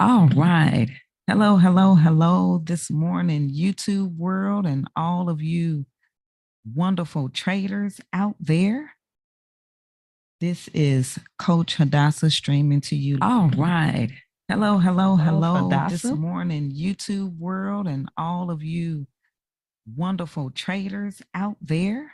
All right. Hello, hello, hello this morning, YouTube world, and all of you wonderful traders out there. This is Coach Hadassah streaming to you. All right. Hello, hello, hello this morning, YouTube world, and all of you wonderful traders out there.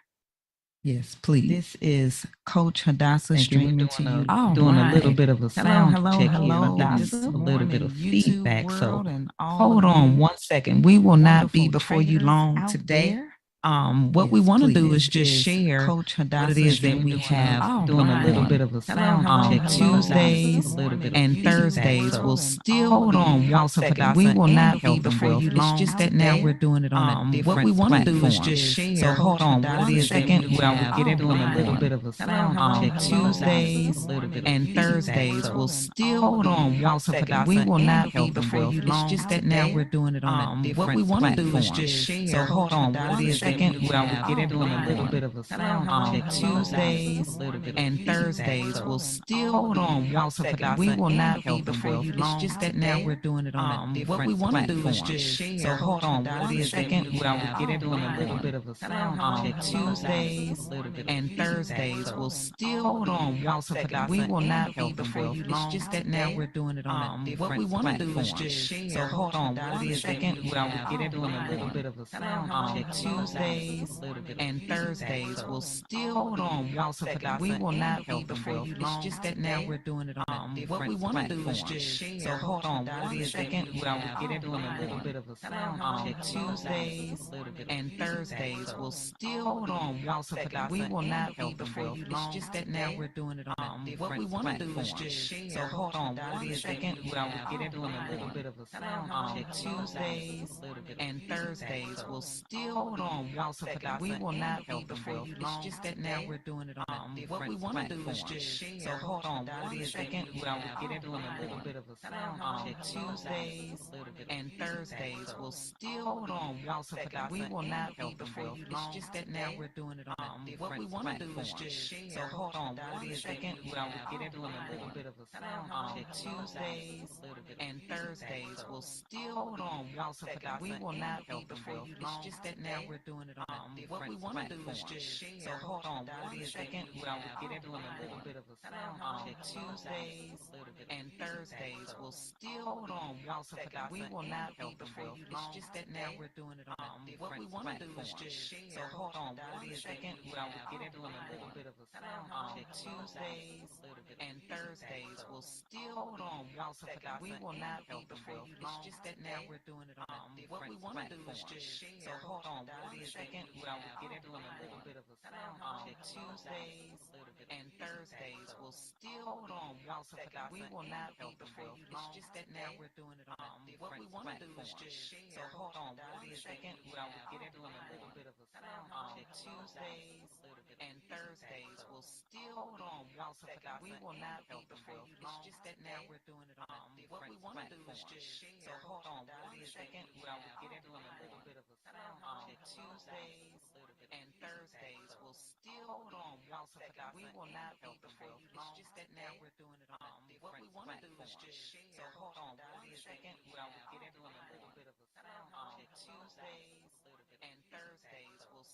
Yes, please. This is Coach Hadassah streaming to you. Doing a little bit of a sound check here. Hadassah, A little bit of feedback. So and hold on 1 second. We will not be before you long today. What we want to do is just share Coach what it is that we have. Doing a little bit of a sound check here. Tuesdays and Thursdays will still hold on be one House of second. Hadassah We will and not be Health and before you Wealth. long It's just that today. now we're doing it on a different What we want to do is platform. just share. So hold on Hadassah 1 second and while we get it doing a little Alright. bit of a sound Hello, check here. Tuesdays and Thursdays will still hold on be one House of second. Hadassah We will and not be Health and before Wealth. you It's long just that today. now we're doing it on a different What we want to do is platform. just share. So hold on 1 second while we get it doing a Alright. little bit of a sound check here. Tuesdays and Thursdays will still hold on be one House of second. Hadassah We will and not be Health and before Wealth. you It's long just that today. now we're doing it on a What different we want to do is platform. just share. So hold on 1 Hadassah second and while we get it doing a Alright. little bit of a sound check here. Tuesdays and Thursdays will still hold on be one House of second. Hadassah We will and not be Health and before Wealth. you It's long just that now today. we're doing it on a What we different want to do is platform. just share. So hold on 1 Hadassah second and while we get it doing a little Alright. bit of a sound Hello, check here. Tuesdays and Thursdays will still hold on be one House of second. Hadassah We will and not be Health and before Wealth. you It's long just that now today. we're doing it on a What we different want to do is platform. just share. So hold on 1 Hadassah second and while we get it doing a little Alright. bit of a sound Hello, check here. Tuesdays and Thursdays will still hold on be one House of second. We Hadassah will and not be Health and before Wealth. you It's long just that now today. we're doing it on a What we different want to do is platform. just share. So hold on 1 Hadassah second and while we get it doing a little Alright. bit of a sound Hello, check here. Tuesdays and Thursdays will still hold on be one House of second. We Hadassah will and not be Health and before Wealth. you It's long just that now today. we're doing it on a What we different want to do is platform. just share. So hold on 1 Hadassah second and while we get it doing a little Alright. bit of a sound Hello, check here. Tuesdays and Thursdays will still hold on be one House of second. We Hadassah will and not be Health and before Wealth. you It's long just that now today. we're doing it on a What we different want to do is platform. just So share. hold on Hadassah 1 second and while we get it doing a little Alright. bit of a sound Hello, check here. Tuesdays and Thursdays will still hold on be one House of second. We Hadassah will and not be Health and before Wealth. you It's long just that now today. we're doing it on a What we different want to do is platform. just So share. hold on Hadassah 1 second and while we get it doing a little Alright. bit of a sound Hello, check here. Tuesdays and Thursdays will still hold on be one House of second. We Hadassah will and not be Health and before Wealth. you It's long just that now today. we're doing it on a What we different want to do is platform. just So share. hold on Hadassah 1 second and while we get it doing a little Alright. bit of a sound Hello, check here. Tuesdays and Thursdays will still hold on be one House of second. We Hadassah will and not be Health and before Wealth. you It's long just that now today. we're doing it on a What we different want to do is platform. just So share. hold on Hadassah 1 second and while we get it doing a little Alright. bit of a sound Hello, check here. Tuesdays and Thursdays will still hold on be one House of second. We Hadassah will and not be Health and before Wealth. you It's long just that now today. we're doing it on a What we different want to do is platform. just So share. hold on 1 Hadassah second and while we get it doing a little Alright. bit of a sound Hello, check here. Tuesdays and Thursdays will still hold on be one House of second. We Hadassah will and not be Health and before Wealth. you It's long just that now today. we're doing it on a What we different want to do is platform. just So share. hold on 1 Hadassah second and while we get it doing a little Alright. bit of a sound Hello, check here. Tuesdays and Thursdays will still hold on be one House of second. We Hadassah will and not be Health and before Wealth. you It's long just that now today. we're doing it on a What we different want to do is platform. just So share. hold on 1 Hadassah second and while we get it doing a little Alright. bit of a sound Hello, check here. Tuesdays and Thursdays will still hold on be one House of second. We Hadassah will and not be Health and before Wealth. you It's long just that now today. we're doing it on a What we different want to do is platform. just So share. hold on 1 Hadassah second and while we get it doing a little Alright. bit of a sound Hello, check here. Tuesdays and Thursdays will still hold on be one House of second. We Hadassah will and not be Health and before Wealth. you It's long just that now today. we're doing it on a What we different want to do is platform. just So share. hold on 1 Hadassah second and while we get it doing a little Alright. bit of a sound Hello, check here. Tuesdays and Thursdays will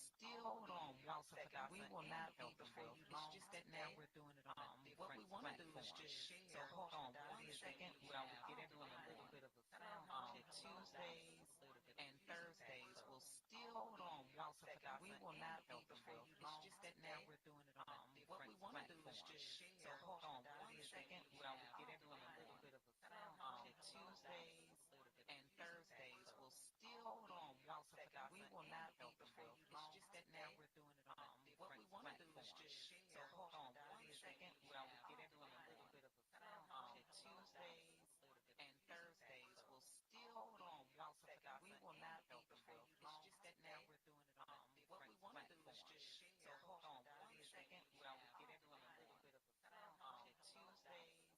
still hold on be one House of second. We Hadassah will and not be Health and before Wealth. you It's long just that now today. we're doing it on a What we different want to do is platform. just So share. hold on 1 Hadassah second and while we get it doing a little Alright. bit of a sound Hello, check here. Tuesdays and Thursdays will still hold on be one House of second. We Hadassah will and not be Health and before Wealth. you It's long just that now today. we're doing it on a What we different want to do is platform. just So share. hold on 1 Hadassah second and while we get it doing a little bit of a sound Alright. check here. Tuesdays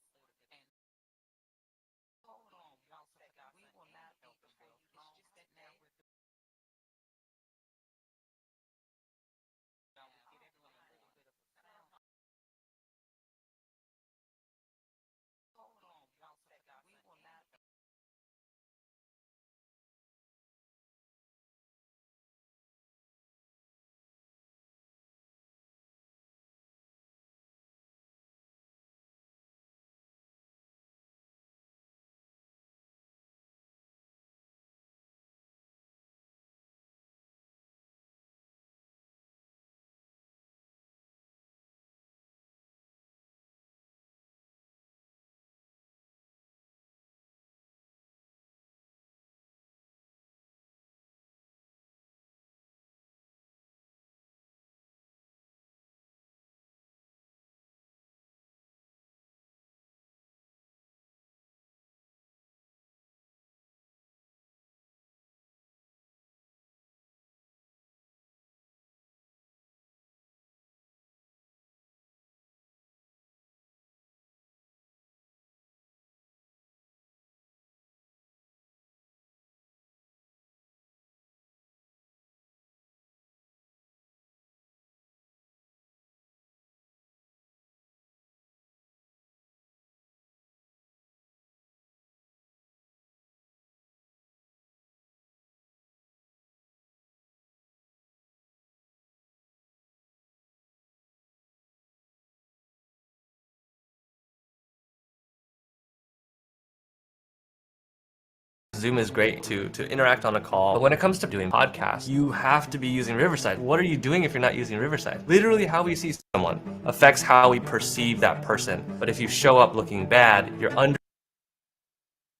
Zoom is great to interact on a call, but when it comes to doing podcasts, you have to be using Riverside. What are you doing if you're not using Riverside? Literally, how we see someone affects how we perceive that person. But if you show up looking bad, you're under.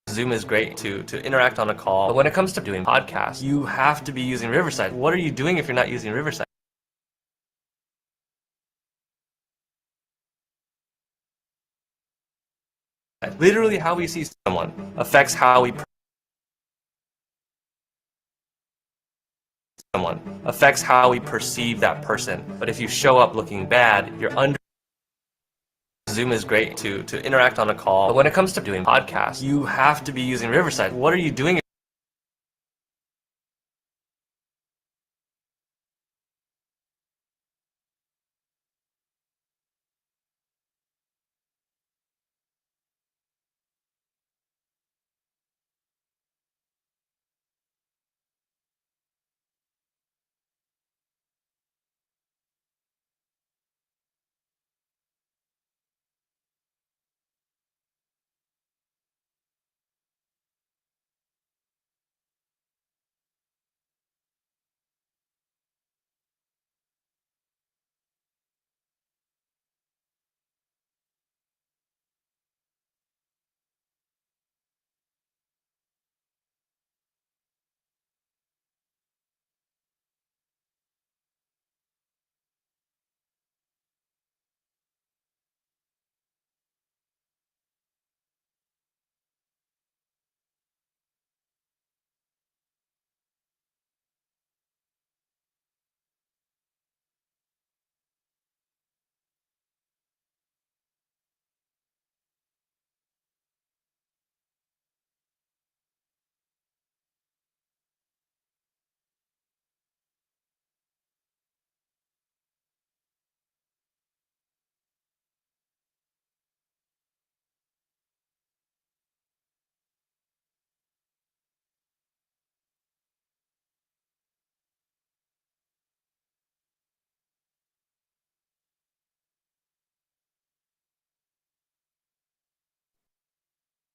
Zoom is great to interact on a call, but when it comes to doing podcasts, you have to be using Riverside. What are you doing if you're not using Riverside? Literally, how we see someone affects how we perceive that person. But if you show up looking bad, you're under. Zoom is great to interact on a call, but when it comes to doing podcasts, you have to be using Riverside. What are you doing?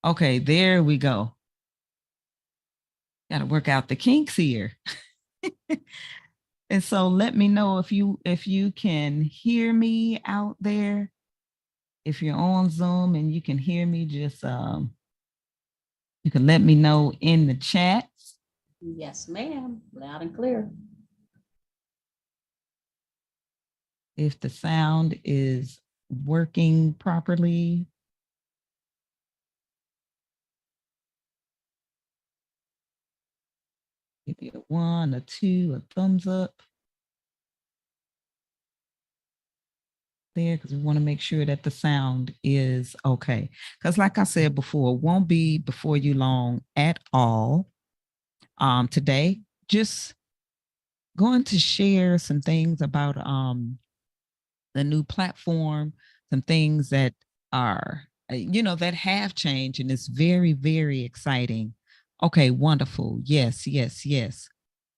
Okay, there we go. Got to work out the kinks here. And so let me know if you can hear me out there. If you're on Zoom and you can hear me, just you can let me know in the chats. Yes, ma'am. Loud and clear. If the sound is working properly. Give you a 1, a 2, a thumbs up there, because we want to make sure that the sound is okay. Because like I said before, won't be before you long at all. Today, just going to share some things about the new platform, some things that are, that have changed, and it's very, very exciting. Okay, wonderful. Yes, yes, yes.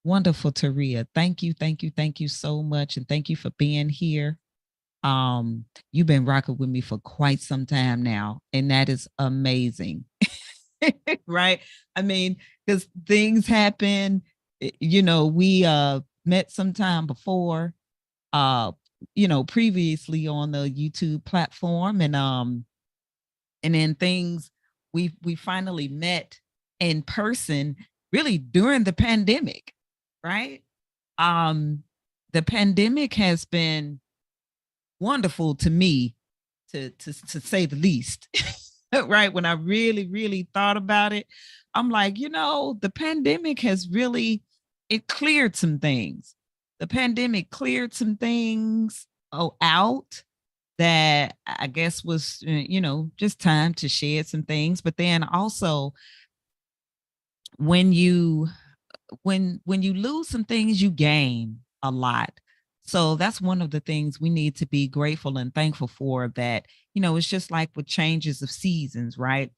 Wonderful, Taria. Thank you, thank you, thank you so much. And thank you for being here. You've been rocking with me for quite some time now, and that is amazing. Right? I mean, because things happen, we met sometime before, uh, previously on the YouTube platform, and then things we finally met in person really during the pandemic, right? Um, the pandemic has been wonderful to me, to say the least. Right, when I really really thought about it, I'm like, the pandemic has really, it cleared some things. The pandemic cleared some things out that I guess was, just time to shed some things. But then also, when you when you lose some things, you gain a lot. So that's one of the things we need to be grateful and thankful for, that, it's just like with changes of seasons, right?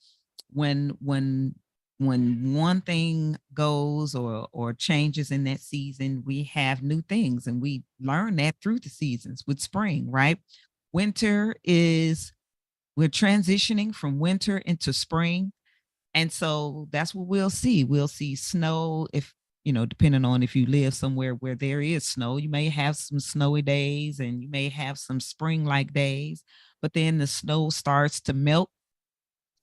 When when when one thing goes or changes in that season, we have new things, and we learn that through the seasons. With spring, right? Winter is, we're transitioning from winter into spring. And so that's what we'll see. We'll see snow if, depending on if you live somewhere where there is snow, you may have some snowy days and you may have some spring like days, but then the snow starts to melt,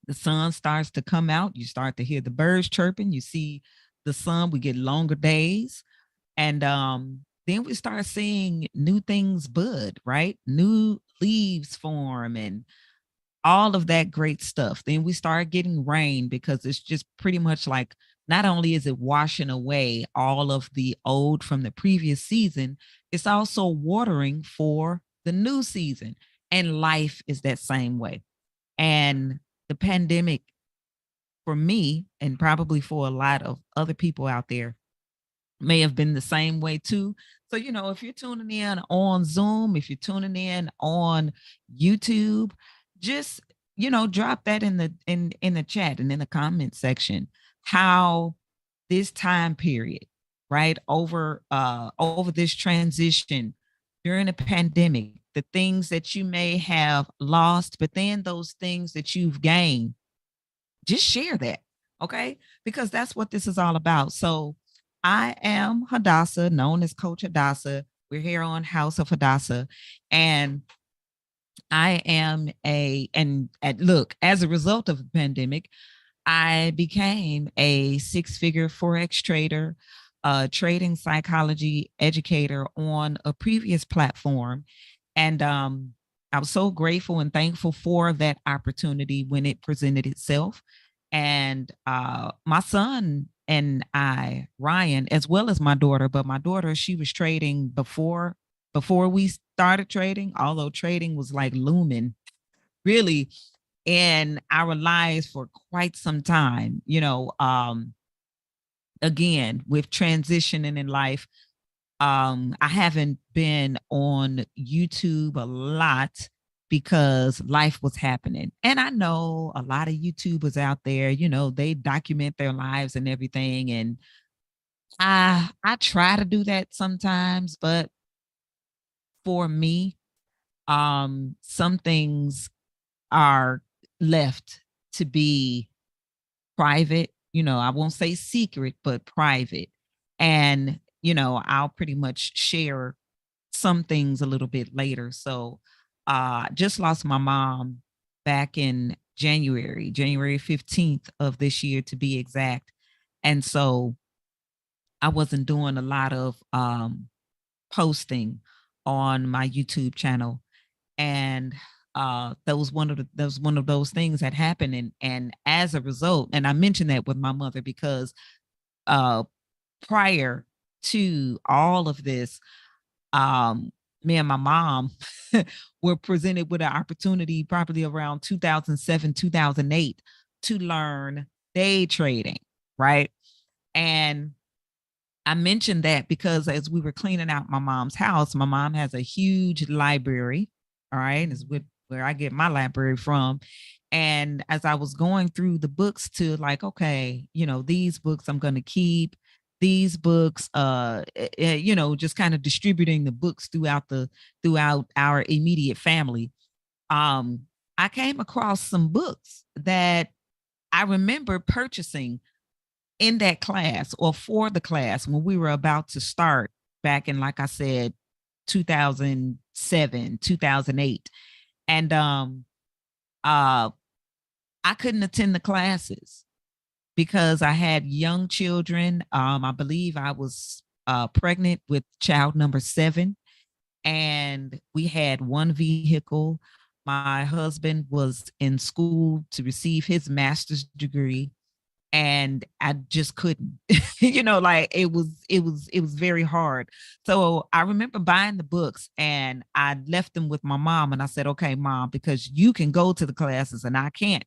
the sun starts to come out, you start to hear the birds chirping, you see the sun, we get longer days. And then we start seeing new things bud, right? New leaves form and all of that great stuff. Then we start getting rain because it's just pretty much like not only is it washing away all of the old from the previous season, it's also watering for the new season. And life is that same way. And the pandemic, for me, and probably for a lot of other people out there, may have been the same way too. So, if you're tuning in on Zoom, if you're tuning in on YouTube, just, drop that in the chat and in the comment section how this time period, right? Over this transition during the pandemic, the things that you may have lost, but then those things that you've gained, just share that. Okay. Because that's what this is all about. So I am Hadassah, known as Coach Hadassah. We're here on House of Hadassah. And I am look, as a result of the pandemic, I became a six-figure Forex trader, trading psychology educator on a previous platform. And I was so grateful and thankful for that opportunity when it presented itself. And my son and I, Ryan, as well as my daughter, but my daughter, she was trading before we started trading, although trading was like looming really in our lives for quite some time. Again, with transitioning in life, I haven't been on YouTube a lot because life was happening. And I know a lot of YouTubers out there, they document their lives and everything. And I try to do that sometimes, but for me, some things are left to be private. I won't say secret, but private. And, I'll pretty much share some things a little bit later. So just lost my mom back in January 15th of this year to be exact. And so I wasn't doing a lot of posting on my YouTube channel. And that was one of those things that happened. And as a result, and I mentioned that with my mother because uh prior to all of this, me and my mom were presented with an opportunity probably around 2007, 2008 to learn day trading, right? And I mentioned that because as we were cleaning out my mom's house, my mom has a huge library. All right. Is where I get my library from. And as I was going through the books to like, okay, these books I'm going to keep, these books, just kind of distributing the books throughout our immediate family. Um, I came across some books that I remember purchasing in that class or for the class when we were about to start back in, like I said, 2007, 2008. And I couldn't attend the classes because I had young children. I believe I was pregnant with child number 7, and we had one vehicle. My husband was in school to receive his master's degree, and I just couldn't. Like it was very hard. So I remember buying the books and I left them with my mom and I said, okay, mom, because you can go to the classes and I can't,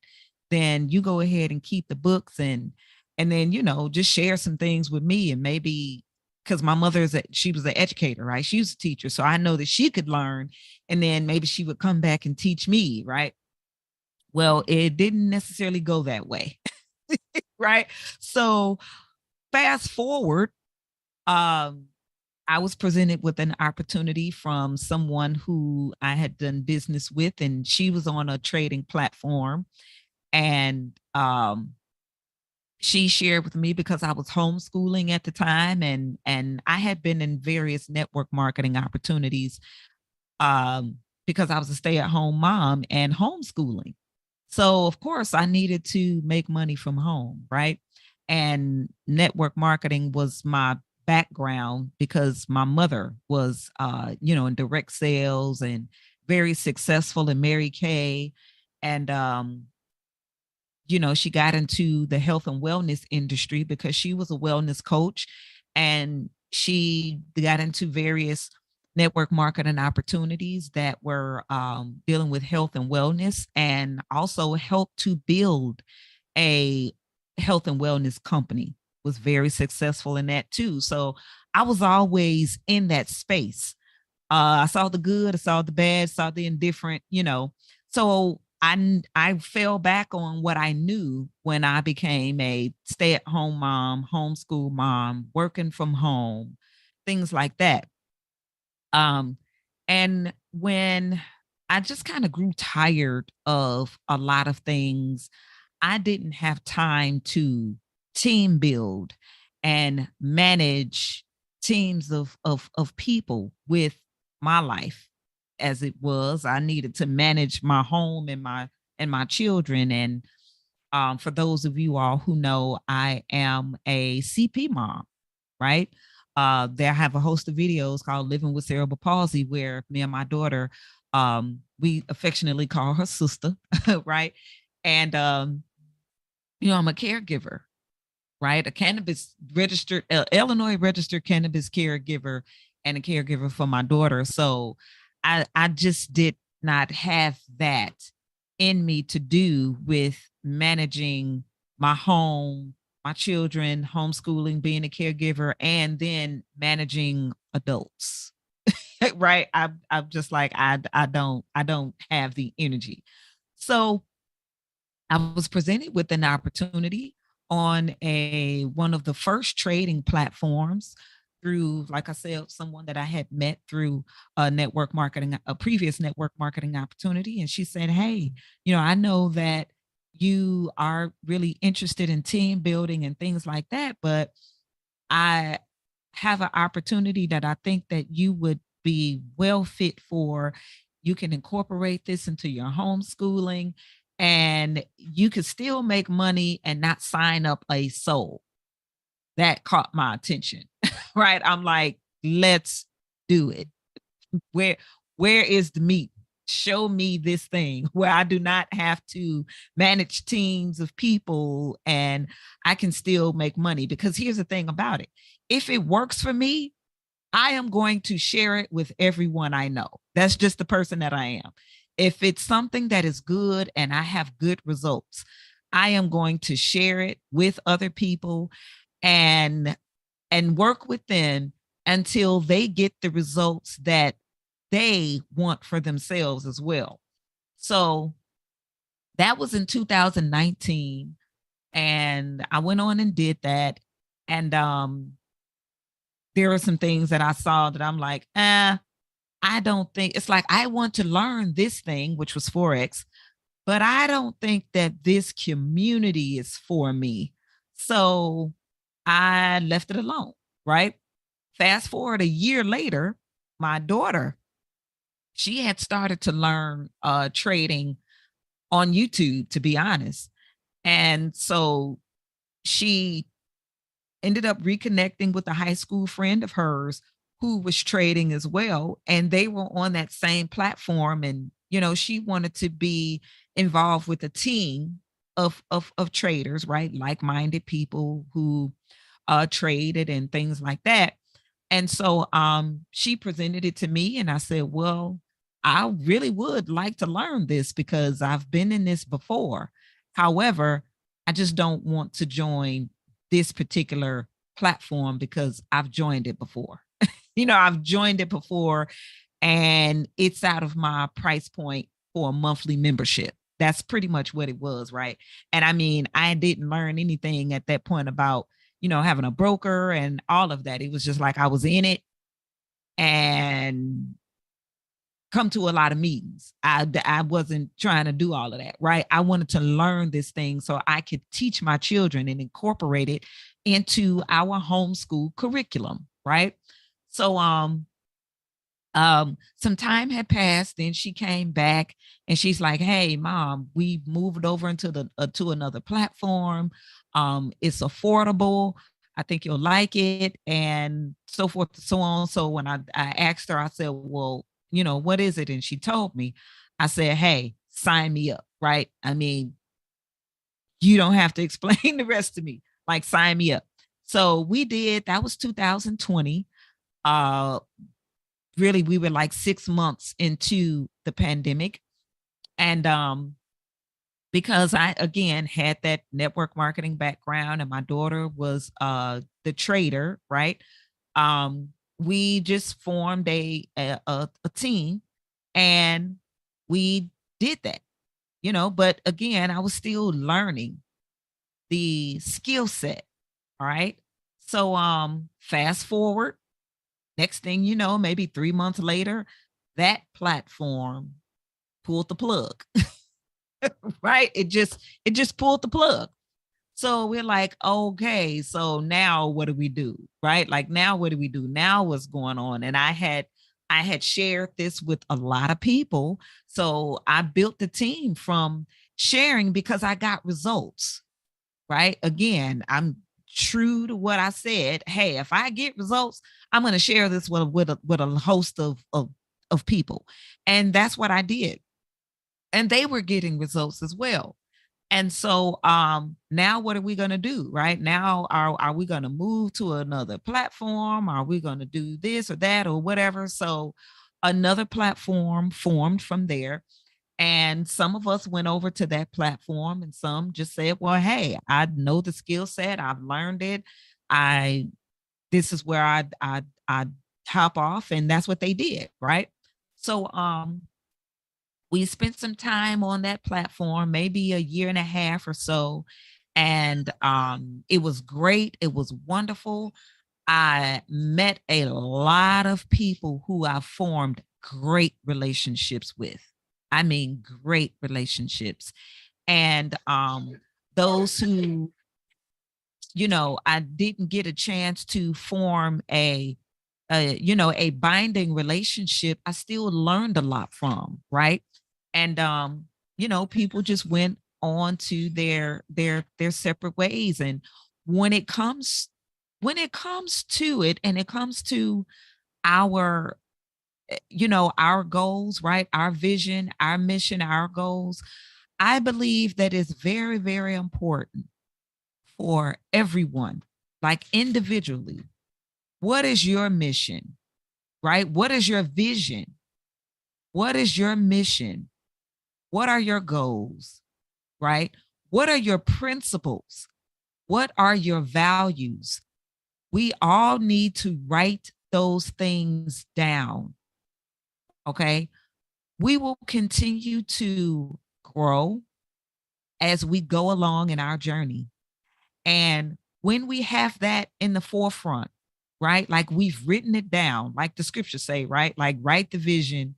then you go ahead and keep the books and then, just share some things with me. And maybe because my mother she was an educator, right? She was a teacher. So I know that she could learn and then maybe she would come back and teach me, right? Well, it didn't necessarily go that way. Right. So fast forward, um, I was presented with an opportunity from someone who I had done business with, and she was on a trading platform. And she shared with me because I was homeschooling at the time, and I had been in various network marketing opportunities um, because I was a stay-at-home mom and homeschooling. So of course I needed to make money from home, right? And network marketing was my background because my mother was in direct sales and very successful in Mary Kay. And she got into the health and wellness industry because she was a wellness coach, and she got into various network marketing opportunities that were dealing with health and wellness, and also helped to build a health and wellness company. Was very successful in that too. So I was always in that space. I saw the good, I saw the bad, saw the indifferent. So I fell back on what I knew when I became a stay-at-home mom, homeschool mom, working from home, things like that. And when I just kind of grew tired of a lot of things, I didn't have time to team build and manage teams of people with my life as it was. I needed to manage my home and my children. And for those of you all who know, I am a CP mom, right? There I have a host of videos called Living with Cerebral Palsy, where me and my daughter, we affectionately call her sister, right? And I'm a caregiver, right? A cannabis registered, Illinois registered cannabis caregiver, and a caregiver for my daughter. So I just did not have that in me to do with managing my home, my children, homeschooling, being a caregiver, and then managing adults. Right. I'm just like, I don't have the energy. So I was presented with an opportunity on a one of the first trading platforms through, like I said, someone that I had met through a previous network marketing opportunity. And she said, "Hey, I know that you are really interested in team building and things like that, but I have an opportunity that I think that you would be well fit for. You can incorporate this into your homeschooling, and you could still make money and not sign up a soul." That caught my attention. Right? I'm like, "Let's do it. Where where is the meat? Show me this thing where I do not have to manage teams of people and I can still make money." Because here's the thing about it. If it works for me, I am going to share it with everyone I know. That's just the person that I am. If it's something that is good and I have good results, I am going to share it with other people and work with them until they get the results that they want for themselves as well. So that was in 2019, and I went on and did that. And there are some things that I saw that I'm like, I don't think it's like I want to learn this thing, which was Forex, but I don't think that this community is for me. So I left it alone, right? Fast forward a year later, my daughter, she had started to learn trading on YouTube, to be honest. And so she ended up reconnecting with a high school friend of hers who was trading as well. And they were on that same platform. And, she wanted to be involved with a team of traders, right? Like-minded people who traded and things like that. And so she presented it to me, and I said, "Well, I really would like to learn this because I've been in this before. However, I just don't want to join this particular platform because I've joined it before." I've joined it before, and it's out of my price point for a monthly membership. That's pretty much what it was, right? And I mean, I didn't learn anything at that point about, having a broker and all of that. It was just like I was in it, and come to a lot of meetings. I wasn't trying to do all of that, right? I wanted to learn this thing so I could teach my children and incorporate it into our homeschool curriculum, right? So some time had passed, then she came back and she's like, hey mom, we moved over into the to another platform. It's affordable, I think you'll like it, and so forth and so on. So when I asked her, I said, well, what is it? And she told me. I said, hey, sign me up, right? I mean, you don't have to explain the rest to me, like sign me up. So we did. That was 2020. uh Really, we were like 6 months into the pandemic. And because I again had that network marketing background and my daughter was the trader, right? We just formed a team and we did that, but again, I was still learning the skill set. All right. So fast forward, next thing you know, maybe 3 months later, that platform pulled the plug. Right? It just pulled the plug. So we're like, okay, so now what do we do? Right? Like now what do we do? Now what's going on? And I had shared this with a lot of people. So I built the team from sharing because I got results. Right? Again, I'm true to what I said. Hey, if I get results, I'm going to share this with a host of people. And that's what I did. And they were getting results as well. And so now what are we going to do? Right now, are we going to move to another platform? Are we going to do this or that or whatever? So another platform formed from there. And some of us went over to that platform and some just said, well, hey, I know the skill set. I've learned it. I This is where I hop off. And that's what they did. Right. So we spent some time on that platform, maybe a year and a half or so. And it was great. It was wonderful. I met a lot of people who I formed great relationships with. I mean, great relationships. And those who, I didn't get a chance to form a binding relationship, I still learned a lot from, right? And people just went on to their separate ways. And when it comes to it, and it comes to our our goals, right? Our vision, our mission, our goals, I believe that it's very, very important for everyone, like individually. What is your mission, right? What is your vision? What is your mission? What are your goals, right? What are your principles? What are your values? We all need to write those things down. Okay. We will continue to grow as we go along in our journey. And when we have that in the forefront, right? Like we've written it down, like the scriptures say, right? Like write the vision,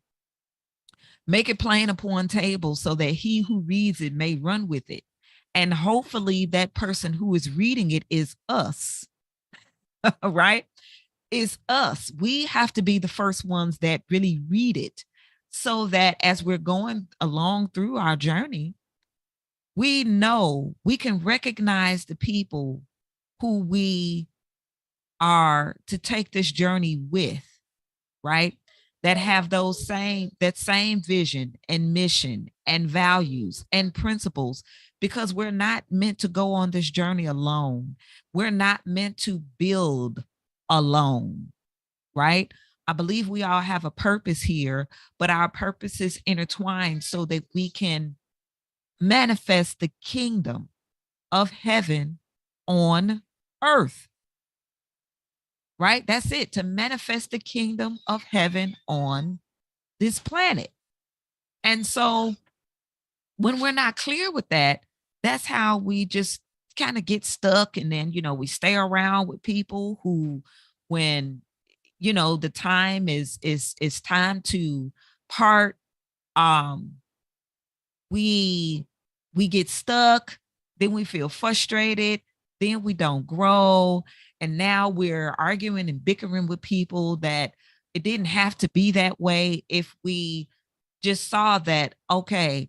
make it plain upon tables so that he who reads it may run with it. And hopefully that person who is reading it is us, right? Is us. We have to be the first ones that really read it so that as we're going along through our journey, we know we can recognize the people who we are to take this journey with, right? That have that same vision and mission and values and principles, because we're not meant to go on this journey alone. We're not meant to build alone, right? I believe we all have a purpose here, but our purpose is intertwined so that we can manifest the kingdom of heaven on earth, right? That's it, to manifest the kingdom of heaven on this planet. And so when we're not clear with that, that's how we just kind of get stuck. And then, we stay around with people who, when, the time is time to part, um, we get stuck, then we feel frustrated, then we don't grow, and now we're arguing and bickering with people that it didn't have to be that way if we just saw that, okay,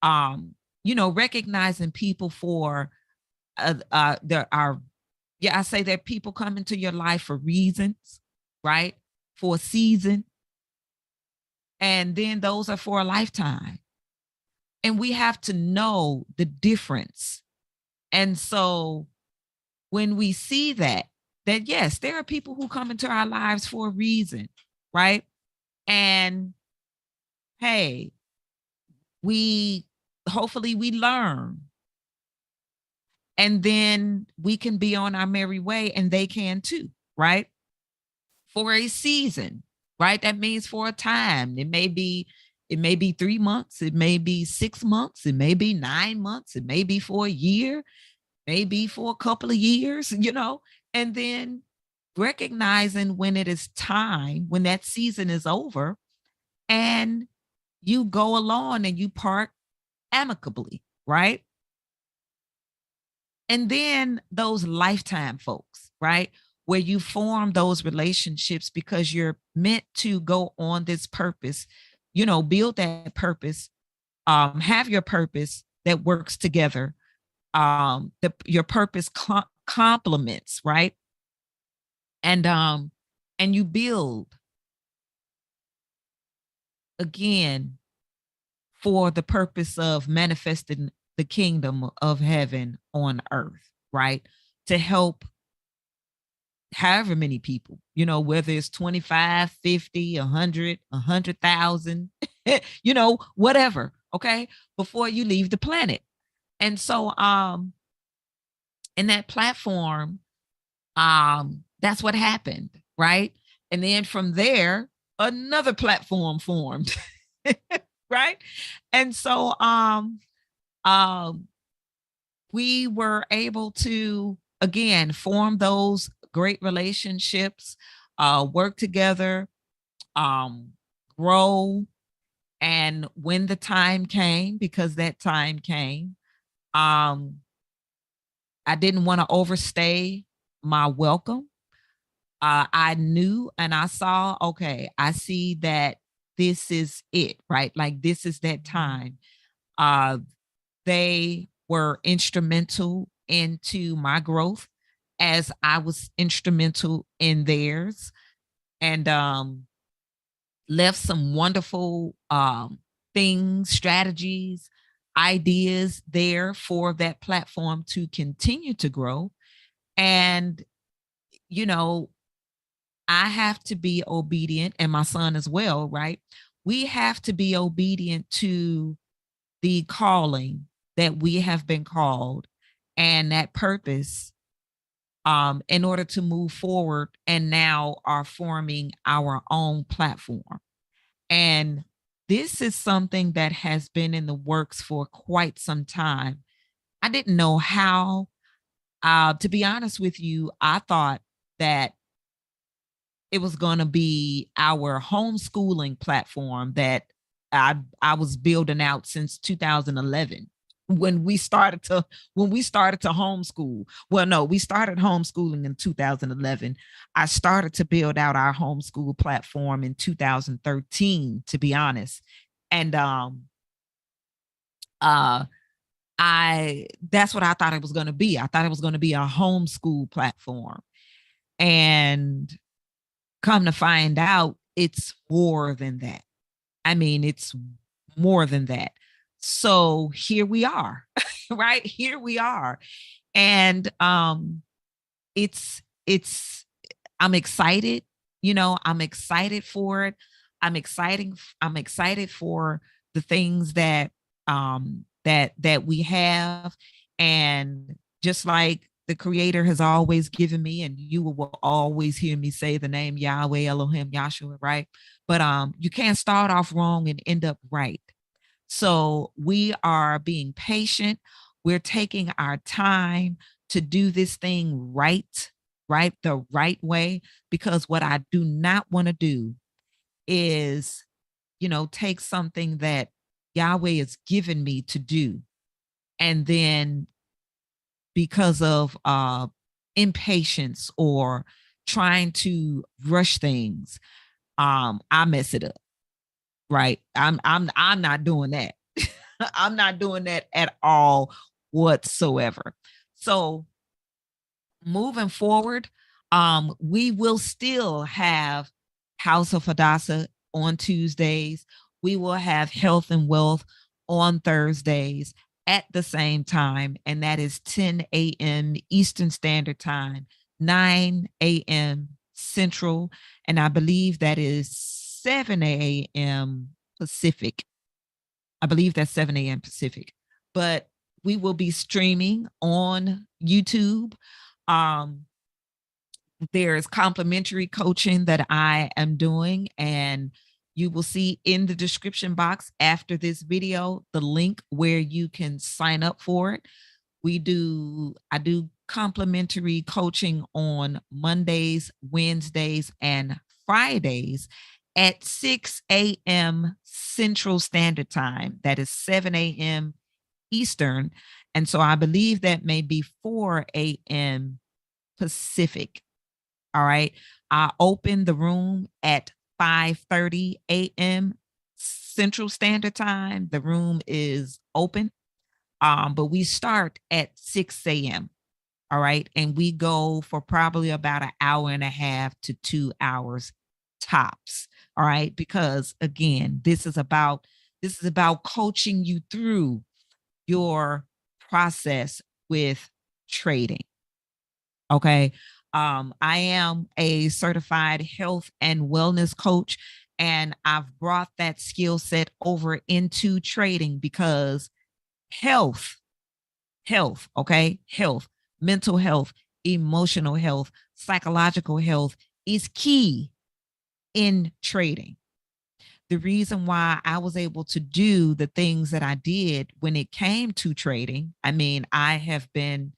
um recognizing people for there are, yeah, I say that people come into your life for reasons, right, for a season, and then those are for a lifetime, and we have to know the difference. And so when we see that yes, there are people who come into our lives for a reason, right? And hey, we hopefully we learn, and then we can be on our merry way and they can too, right? For a season, right? That means for a time. It may be 3 months, it may be 6 months, it may be 9 months, it may be for a year, maybe for a couple of years, and then recognizing when it is time, when that season is over, and you go along and you part amicably, right? And then those lifetime folks, right? Where you form those relationships because you're meant to go on this purpose, build that purpose, have your purpose that works together. Your purpose complements, right? And you build again for the purpose of manifesting the kingdom of heaven on earth, right? To help however many people, whether it's 25, 50, 100, 100,000, whatever, okay, before you leave the planet. And so in that platform, that's what happened, right? And then from there, another platform formed, right? And so um we were able to again form those great relationships, work together, um, grow. And when the time came, because that time came, um, I didn't want to overstay my welcome. I knew and I saw, okay, I see that this is it, right? Like this is that time. Uh, they were instrumental into my growth as I was instrumental in theirs, and left some wonderful things, strategies, ideas there for that platform to continue to grow. And, you know, I have to be obedient, and my son as well, right? We have to be obedient to the calling that we have been called and that purpose, in order to move forward, and now are forming our own platform. And this is something that has been in the works for quite some time. I didn't know how. To be honest with you, I thought that it was going to be our homeschooling platform that I was building out since 2011 when we started to homeschool. Well, no, we started homeschooling in 2011. I started to build out our homeschool platform in 2013, to be honest. And uh I that's what I thought it was going to be. I thought it was going to be a homeschool platform. And come to find out, it's more than that. I mean, it's more than that. So here we are, right? Here we are. And it's I'm excited, I'm excited for it. I'm excited for the things that we have. And just like the creator has always given me, and you will always hear me say the name Yahweh Elohim Yahshua, right? But you can't start off wrong and end up right. So we are being patient. We're taking our time to do this thing right, right, the right way. Because what I do not want to do is take something that Yahweh has given me to do, and then because of impatience or trying to rush things, I mess it up. Right. I'm not doing that. I'm not doing that at all whatsoever. So moving forward, we will still have House of Hadassah on Tuesdays. We will have Health and Wealth on Thursdays at the same time, and that is 10 a.m. Eastern Standard Time, 9 a.m. Central, and I believe that is 7 a.m. Pacific. I believe that's 7 a.m. Pacific. But we will be streaming on YouTube. Um, there's complimentary coaching that I am doing, and you will see in the description box after this video the link where you can sign up for it. I do complimentary coaching on Mondays, Wednesdays, and Fridays at 6 a.m. Central Standard Time. That is 7 a.m. Eastern. And so I believe that may be 4 a.m. Pacific. All right. I open the room at 5:30 a.m. Central Standard Time. The room is open. But we start at 6 a.m. All right. And we go for probably about an hour and a half to 2 hours tops. All right. Because again, this is about coaching you through your process with trading. Okay. I am a certified health and wellness coach, and I've brought that skill set over into trading because health, okay, health, mental health, emotional health, psychological health is key in trading. The reason why I was able to do the things that I did when it came to trading, I mean, I've been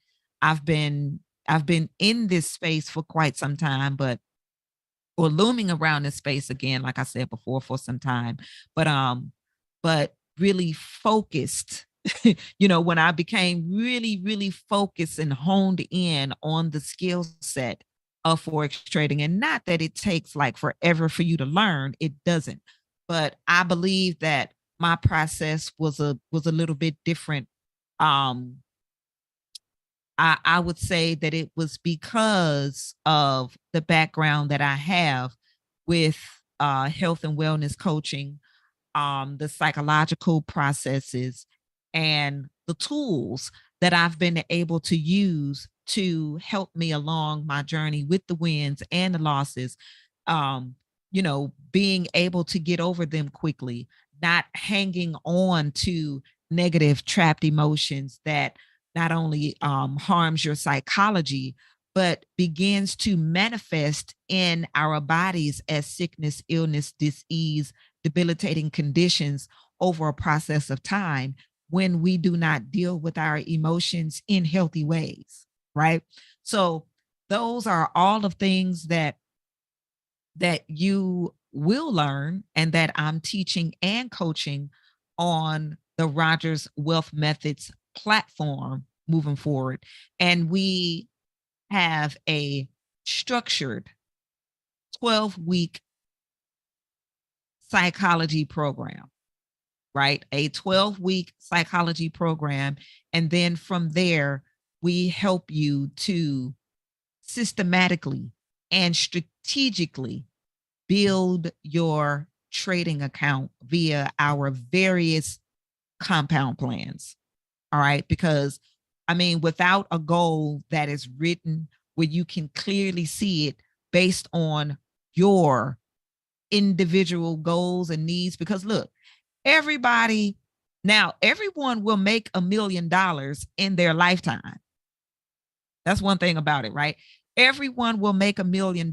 in this space for quite some time, but or looming around this space again, like I said before, for some time, but really focused. When I became really, really focused and honed in on the skill set of forex trading, and not that it takes like forever for you to learn, it doesn't. But I believe that my process was a little bit different. I would say that it was because of the background that I have with health and wellness coaching, the psychological processes, and the tools that I've been able to use to help me along my journey with the wins and the losses. Being able to get over them quickly, not hanging on to negative trapped emotions that not only harms your psychology, but begins to manifest in our bodies as sickness, illness, disease, debilitating conditions over a process of time when we do not deal with our emotions in healthy ways, right? So those are all of things that you will learn and that I'm teaching and coaching on the Rogers Wealth Methods platform moving forward. And we have a structured 12-week psychology program, right? A 12-week psychology program. And then from there, we help you to systematically and strategically build your trading account via our various compound plans. All right. Because I mean, without a goal that is written where you can clearly see it based on your individual goals and needs, because look, everybody everyone will make $1 million in their lifetime. That's one thing about it, right? Everyone will make $1 million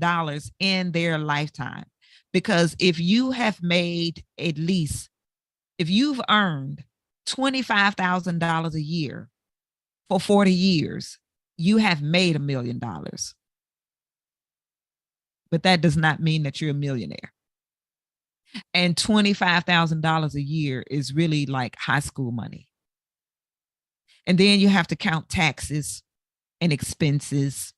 in their lifetime, because if you have made if you've earned $25,000 a year for 40 years, you have made $1 million. But that does not mean that you're a millionaire. And $25,000 a year is really like high school money. And then you have to count taxes and expenses.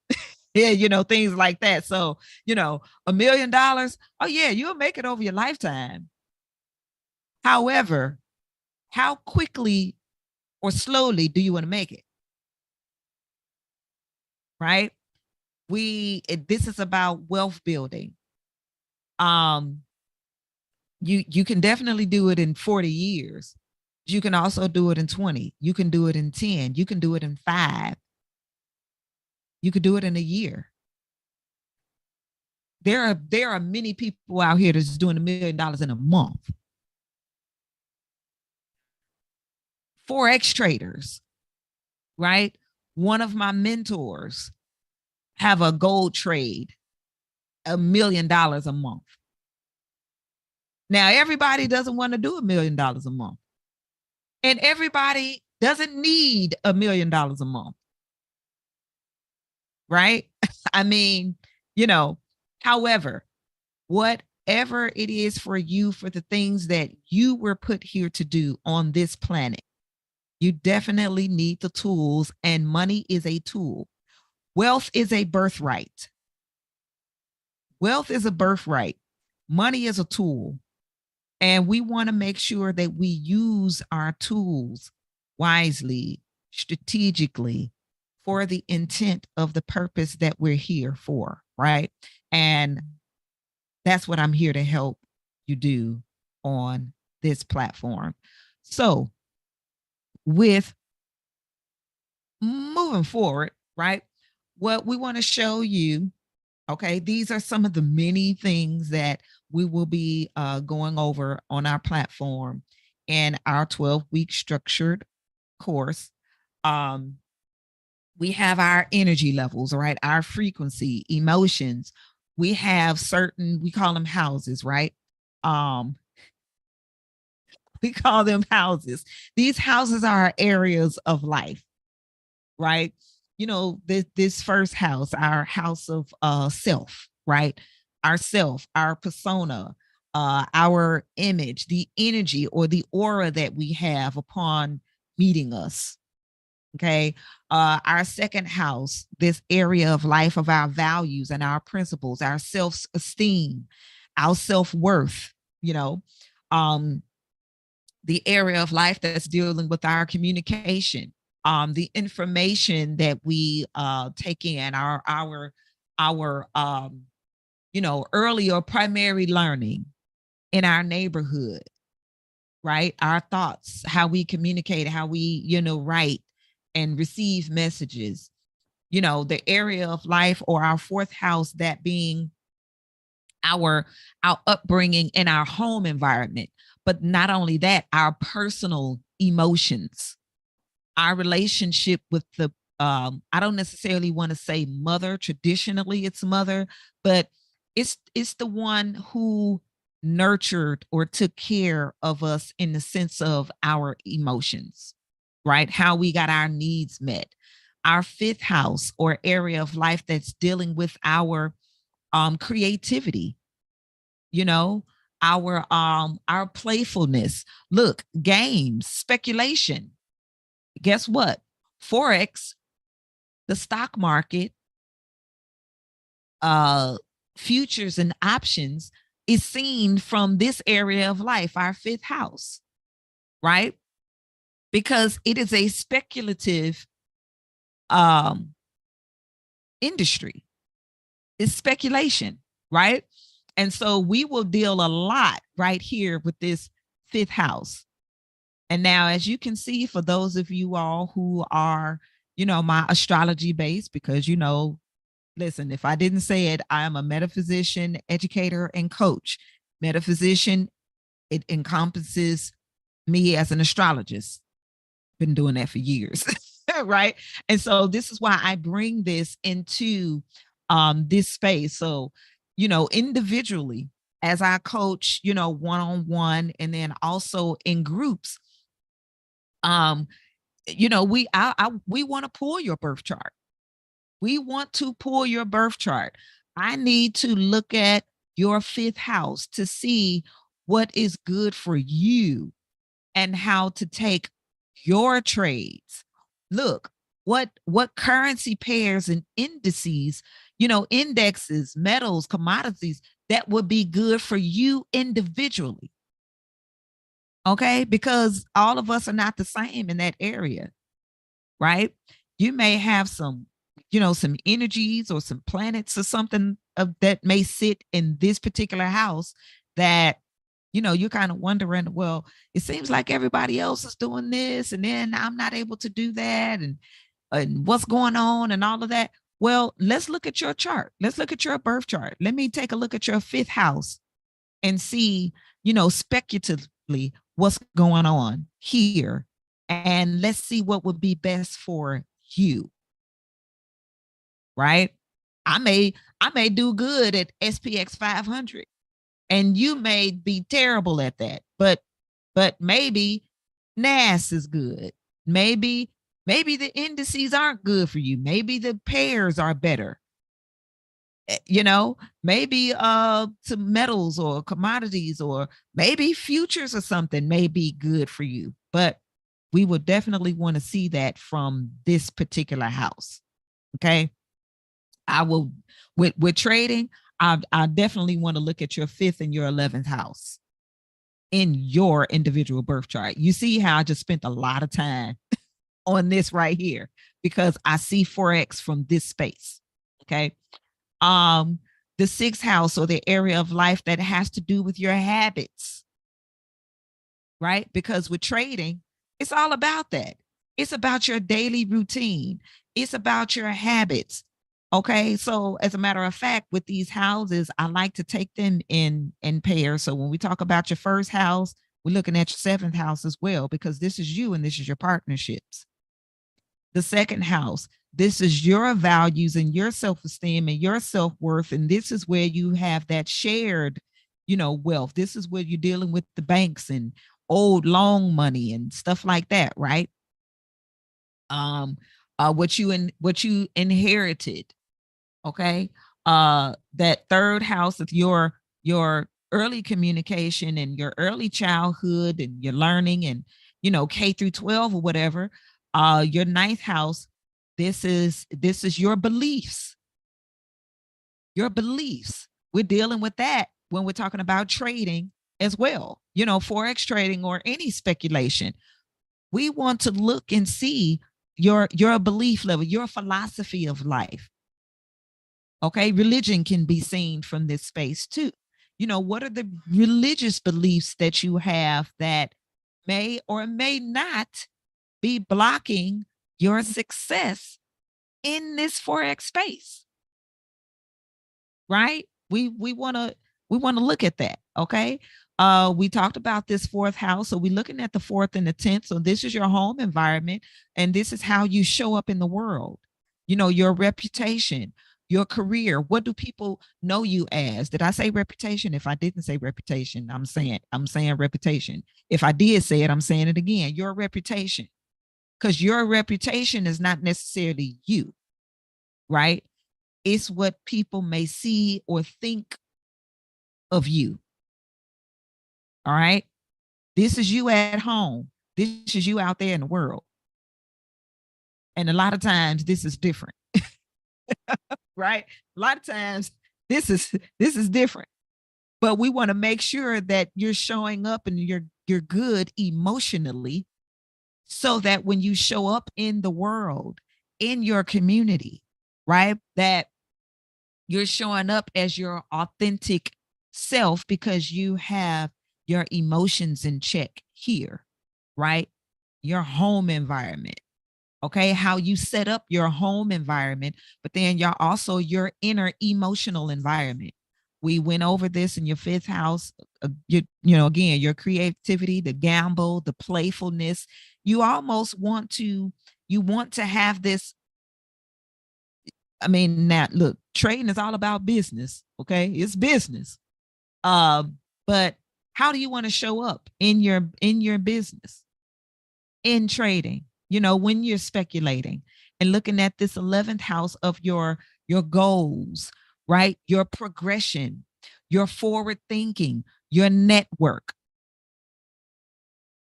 Yeah, things like that. So, $1 million, oh yeah, you'll make it over your lifetime. However, how quickly or slowly do you want to make it? Right? This is about wealth building. You can definitely do it in 40 years. You can also do it in 20. You can do it in 10. You can do it in 5. You could do it in a year. There are many people out here that's doing $1 million in a month. Forex traders, right? One of my mentors have a gold trade, $1 million a month. Now, everybody doesn't want to do $1 million a month. And everybody doesn't need $1 million a month. Right? I mean, however, whatever it is for you, for the things that you were put here to do on this planet, you definitely need the tools, and money is a tool. Wealth is a birthright. Wealth is a birthright. Money is a tool. And we want to make sure that we use our tools wisely, strategically, for the intent of the purpose that we're here for, right? And that's what I'm here to help you do on this platform. So, with moving forward, right? What we want to show you, okay, these are some of the many things that we will be going over on our platform in our 12-week structured course. We have our energy levels, right? Our frequency, emotions. We have certain, we call them houses, right? We call them houses. These houses are areas of life, right? This first house, our house of self, right? Our self, our persona, our image, the energy or the aura that we have upon meeting us. Okay. Our second house, this area of life of our values and our principles, our self-esteem, our self-worth, the area of life that's dealing with our communication, the information that we take in, our early or primary learning in our neighborhood, right? Our thoughts, how we communicate, how we, write and receive messages, the area of life or our fourth house, that being our upbringing in our home environment. But not only that, our personal emotions, our relationship with the I don't necessarily want to say mother. Traditionally it's mother, but it's the one who nurtured or took care of us in the sense of our emotions, right? How we got our needs met. Our fifth house or area of life that's dealing with our creativity, our playfulness. Look, games, speculation. Guess what? Forex, the stock market, futures and options is seen from this area of life, our fifth house, right? Because it is a speculative industry. It's speculation, right? And so we will deal a lot right here with this fifth house. And now, as you can see, for those of you all who are, my astrology base, because, listen, if I didn't say it, I am a metaphysician, educator, and coach. Metaphysician, it encompasses me as an astrologist. Been doing that for years, right? And so this is why I bring this into this space. So, individually, as I coach, one-on-one, and then also in groups, we want to pull your birth chart. We want to pull your birth chart. I need to look at your fifth house to see what is good for you and how to take your trades. Look, what currency pairs and indices, indexes, metals, commodities that would be good for you individually. Okay? Because all of us are not the same in that area, right? You may have some energies or some planets or something that may sit in this particular house that you're kind of wondering, well, it seems like everybody else is doing this and then I'm not able to do that, and what's going on and all of that. Well, let's look at your chart. Let's look at your birth chart. Let me take a look at your fifth house and see, speculatively what's going on here. And let's see what would be best for you. Right? I may do good at SPX 500 and you may be terrible at that. But maybe NAS is good. Maybe the indices aren't good for you. Maybe the pairs are better. Maybe some metals or commodities or maybe futures or something may be good for you. But we would definitely want to see that from this particular house. Okay. I will with trading, I definitely want to look at your 5th and your 11th house in your individual birth chart. You see how I just spent a lot of time on this right here because I see Forex from this space. Okay. The 6th house, or the area of life that has to do with your habits, right? Because with trading, it's all about that. It's about your daily routine. It's about your habits. Okay. So as a matter of fact, with these houses, I like to take them in pairs. So when we talk about your first house, we're looking at your 7th house as well, because this is you and this is your partnerships. The 2nd house, this is your values and your self-esteem and your self-worth. And this is where you have that shared, wealth. This is where you're dealing with the banks and old long money and stuff like that, right? What you inherited. Okay. That 3rd house of your early communication and your early childhood and your learning and K through 12 or whatever. Your 9th house, this is your beliefs. Your beliefs. We're dealing with that when we're talking about trading as well. Forex trading or any speculation. We want to look and see your belief level, your philosophy of life. Okay, religion can be seen from this space too. What are the religious beliefs that you have that may or may not be blocking your success in this Forex space? Right? We want to look at that. Okay. We talked about this 4th house. So we're looking at the 4th and the 10th. So this is your home environment, and this is how you show up in the world. Your reputation, your career. What do people know you as? Did I say reputation? If I didn't say reputation, I'm saying reputation. If I did say it, I'm saying it again. Your reputation, because your reputation is not necessarily you, right? It's what people may see or think of you. All right. This is you at home. This is you out there in the world. And a lot of times this is different. Right? A lot of times this is different. But we want to make sure that you're showing up and you're good emotionally, so that when you show up in the world, in your community, right, that you're showing up as your authentic self because you have your emotions in check here, right? Your home environment. Okay, how you set up your home environment, but then you're also your inner emotional environment. We went over this in your 5th house. Again, your creativity, the gamble, the playfulness. You almost want to have this. I mean, now look, trading is all about business. Okay, it's business. But how do you want to show up in your business, in trading? When you're speculating and looking at this 11th house of your goals, right? Your progression, your forward thinking, your network.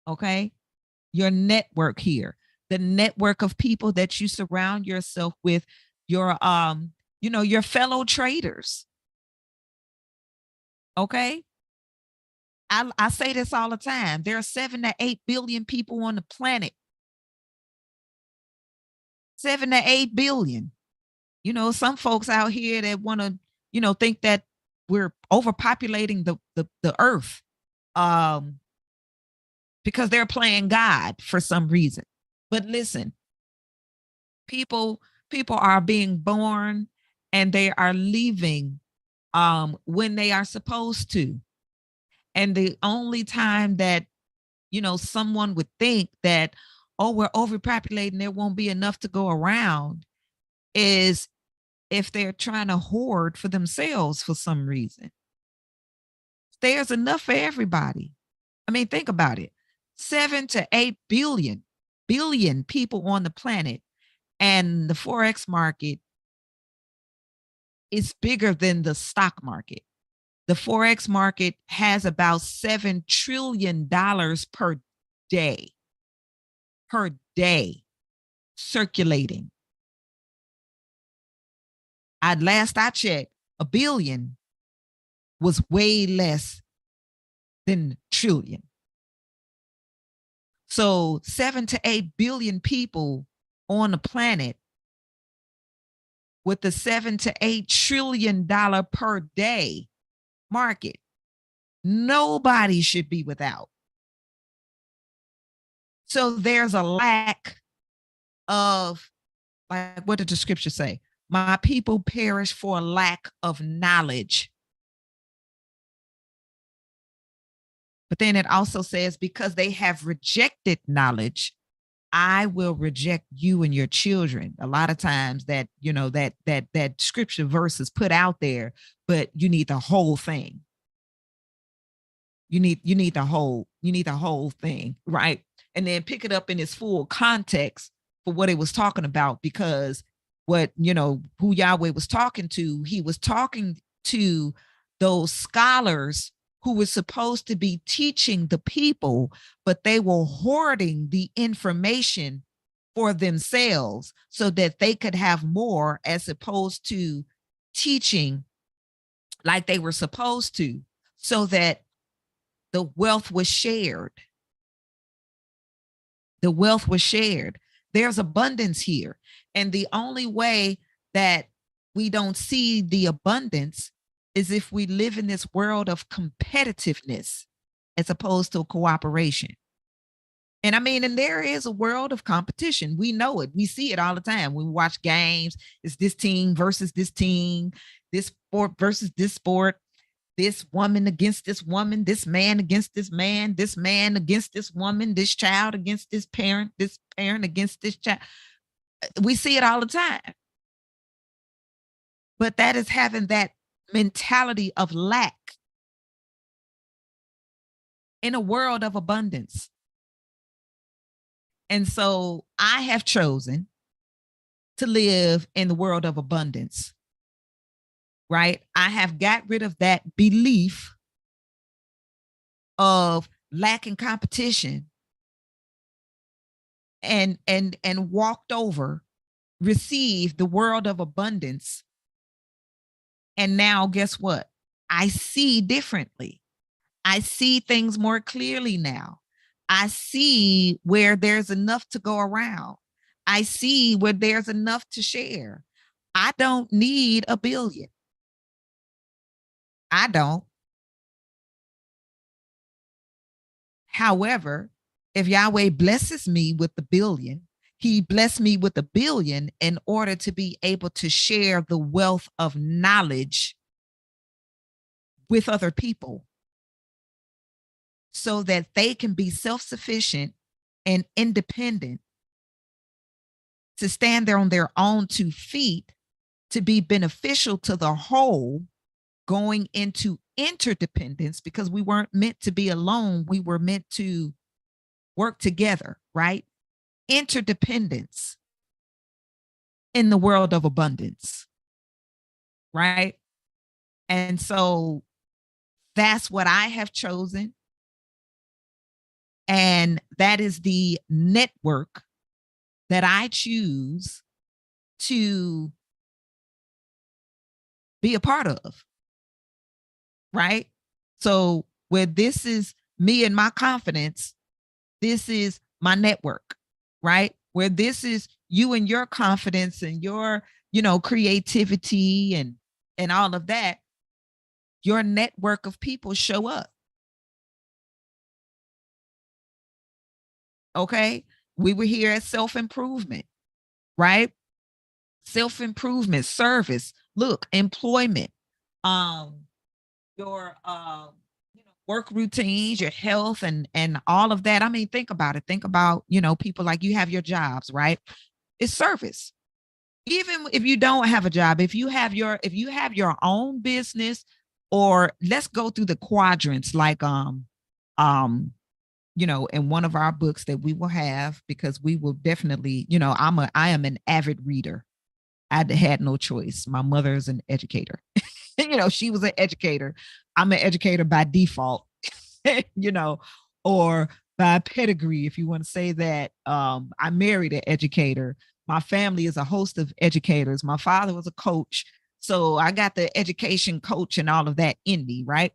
Okay? Your network here. The network of people that you surround yourself with, your your fellow traders. Okay? I say this all the time. There are 7 to 8 billion people on the planet. 7 to 8 billion. Some folks out here that want to, think that we're overpopulating the earth because they're playing God for some reason. But listen, people are being born and they are leaving when they are supposed to. And the only time that someone would think that, oh, we're overpopulating, there won't be enough to go around, is if they're trying to hoard for themselves for some reason. There's enough for everybody. I mean, think about it. 7 to 8 billion people on the planet, and the Forex market is bigger than the stock market. The Forex market has about $7 trillion per day circulating. Last I checked, a billion was way less than trillion. So 7 to 8 billion people on the planet with the $7 to $8 trillion per day market. Nobody should be without. So there's a lack of, like, what did the scripture say? My people perish for a lack of knowledge. But then it also says, because they have rejected knowledge, I will reject you and your children. A lot of times that, that scripture verse is put out there, but you need the whole thing. You need the whole thing, right? And then pick it up in its full context for what it was talking about, because what, who Yahweh was talking to, he was talking to those scholars who were supposed to be teaching the people, but they were hoarding the information for themselves so that they could have more, as opposed to teaching like they were supposed to, so that the wealth was shared. The wealth was shared. There's abundance here. And the only way that we don't see the abundance is if we live in this world of competitiveness as opposed to cooperation. And I mean, and there is a world of competition. We know it. We see it all the time. When we watch games, it's this team versus this team, this sport versus this sport, this woman against this woman, this man against this man against this woman, this child against this parent against this child. We see it all the time. But that is having that mentality of lack in a world of abundance. And so I have chosen to live in the world of abundance, right? I have got rid of that belief of lacking competition and walked over, received the world of abundance. And now guess what? I see differently. I see things more clearly now. I see where there's enough to go around. I see where there's enough to share. I don't need a billion. I don't. However, if Yahweh blesses me with the billion, he blessed me with a billion in order to be able to share the wealth of knowledge with other people so that they can be self-sufficient and independent, to stand there on their own 2 feet, to be beneficial to the whole, going into interdependence, because we weren't meant to be alone. We were meant to work together, right? Interdependence in the world of abundance, right? And so That's what I have chosen. And that is the network that I choose to be a part of. Right. So, where this is me and my confidence, this is my network. Right. Where this is you and your confidence and your, creativity and all of that, your network of people show up. Okay. We were here at self improvement, right? Self improvement, service, look, employment, um, your work routines, your health, and all of that. I mean, think about it. Think about, people like you have your jobs, right? It's service. Even if you don't have a job, if you have your own business, or let's go through the quadrants, like um in one of our books that we will have, because we will definitely, I am an avid reader. I had no choice. My mother is an educator. She was an educator. I'm an educator by default, you know, or by pedigree, if you want to say that. I married an educator. My family is a host of educators. My father was a coach. So I got the education coach and all of that in me, right?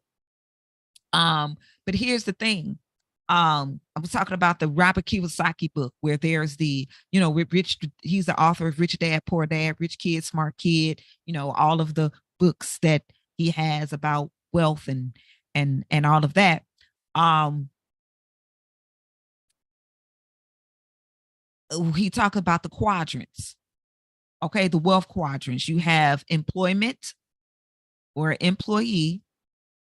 But here's the thing. I was talking about the Robert Kiyosaki book, where there's the, with Rich, he's the author of Rich Dad, Poor Dad, Rich Kid, Smart Kid, all of the books that he has about wealth and all of that. Um, he talked about the quadrants. Okay, the wealth quadrants. You have employment or employee,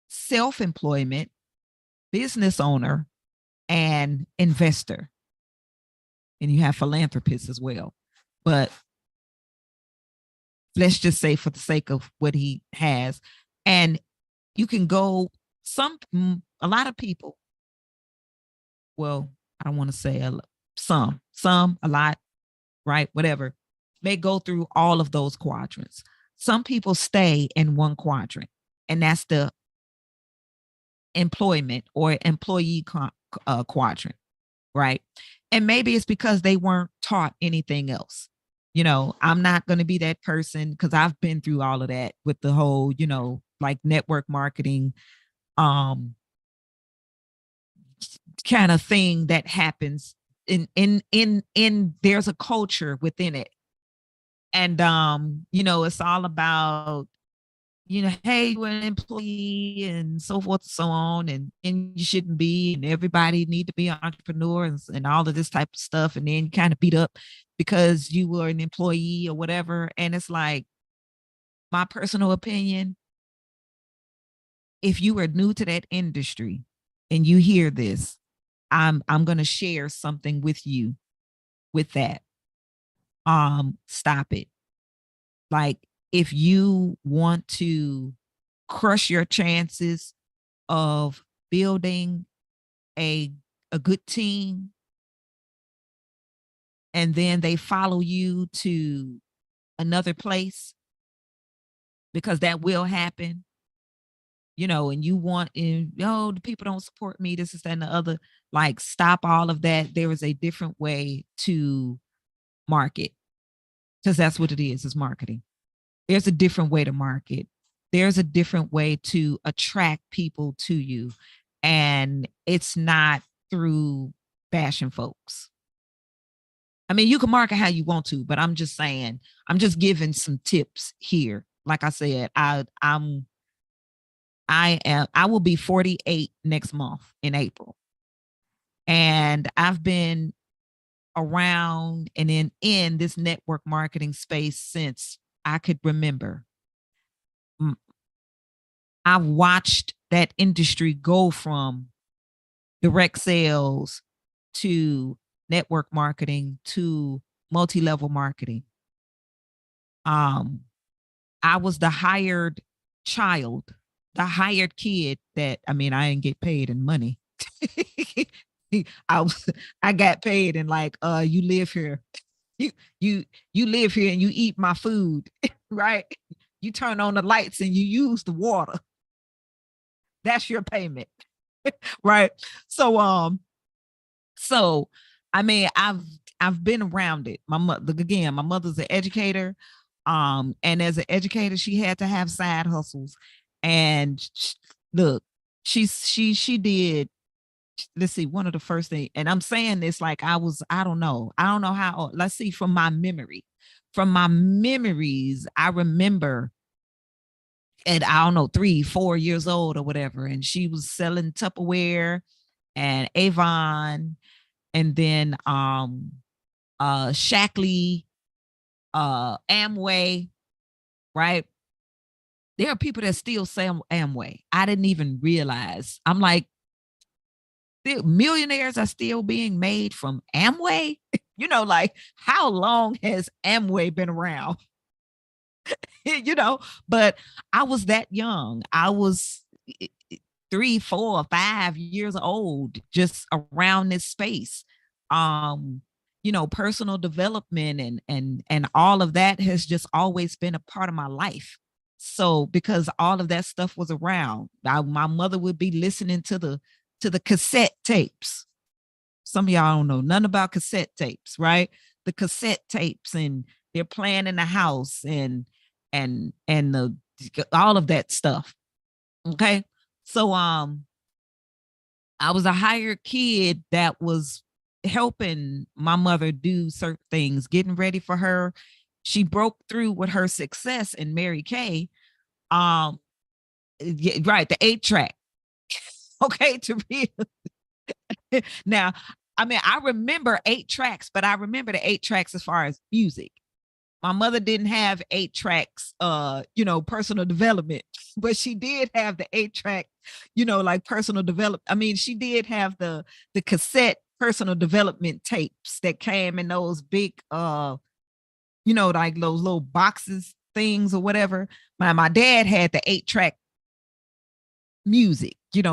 self-employment, business owner, and investor. And you have philanthropists as well. But let's just say, for the sake of what he has, and you can go, a lot of people, well, I don't want to say a lot, right? Whatever, may go through all of those quadrants. Some people stay in one quadrant, and that's the employment or employee quadrant, right? And maybe it's because they weren't taught anything else. I'm not going to be that person, because I've been through all of that with the whole, like network marketing, kind of thing that happens in there's a culture within it. And it's all about, hey, you're an employee and so forth and so on, and you shouldn't be, and everybody need to be an entrepreneur, and all of this type of stuff. And then you kind of beat up because you were an employee or whatever. And it's like, my personal opinion, if you are new to that industry and you hear this, I'm going to share something with you with that. Stop it. Like, if you want to crush your chances of building a good team, and then they follow you to another place, because that will happen, and you want, the people don't support me, this is that and the other. Like, stop all of that. There is a different way to market, because that's what it is marketing. There's a different way to market. There's a different way to attract people to you. And it's not through bashing folks. I mean, you can market how you want to, but I'm just saying, I'm just giving some tips here. Like I said, I will be 48 next month in April. And I've been around and in this network marketing space since I could remember. I've watched that industry go from direct sales to network marketing to multi-level marketing. I was the hired child, the hired kid that, I mean, I didn't get paid in money. I got paid in, like, you live here. You you live here and you eat my food, right? You turn on the lights and you use the water. That's your payment. Right. So I mean, I've been around it. My mother, again, my mother's an educator. And as an educator, she had to have side hustles. And look, she did, let's see, one of the first things, and I'm saying this like I don't know. I don't know how, let's see, from my memory. From my memories, I remember at, I don't know, 3, 4 years old or whatever. And she was selling Tupperware and Avon, and then Shackley, Amway, right? There are people that still sell Amway. I didn't even realize. I'm like, the millionaires are still being made from Amway. Like, how long has Amway been around? But I was that young. I was 3, 4, 5 years old, just around this space. Um, personal development and all of that has just always been a part of my life. So because all of that stuff was around, my mother would be listening to the cassette tapes. Some of y'all don't know nothing about cassette tapes, right? The cassette tapes, and they're playing in the house, and the all of that stuff. Okay. So I was a hired kid that was helping my mother do certain things, getting ready for her. She broke through with her success in Mary Kay. Um, yeah, right, the 8 track. Okay, to be now, I mean, I remember 8 tracks, but I remember the 8 tracks as far as music. My mother didn't have 8 tracks, personal development, but she did have the 8 track, like personal development. I mean, she did have the cassette personal development tapes that came in those big, like those little boxes things or whatever. My dad had the 8 track music, and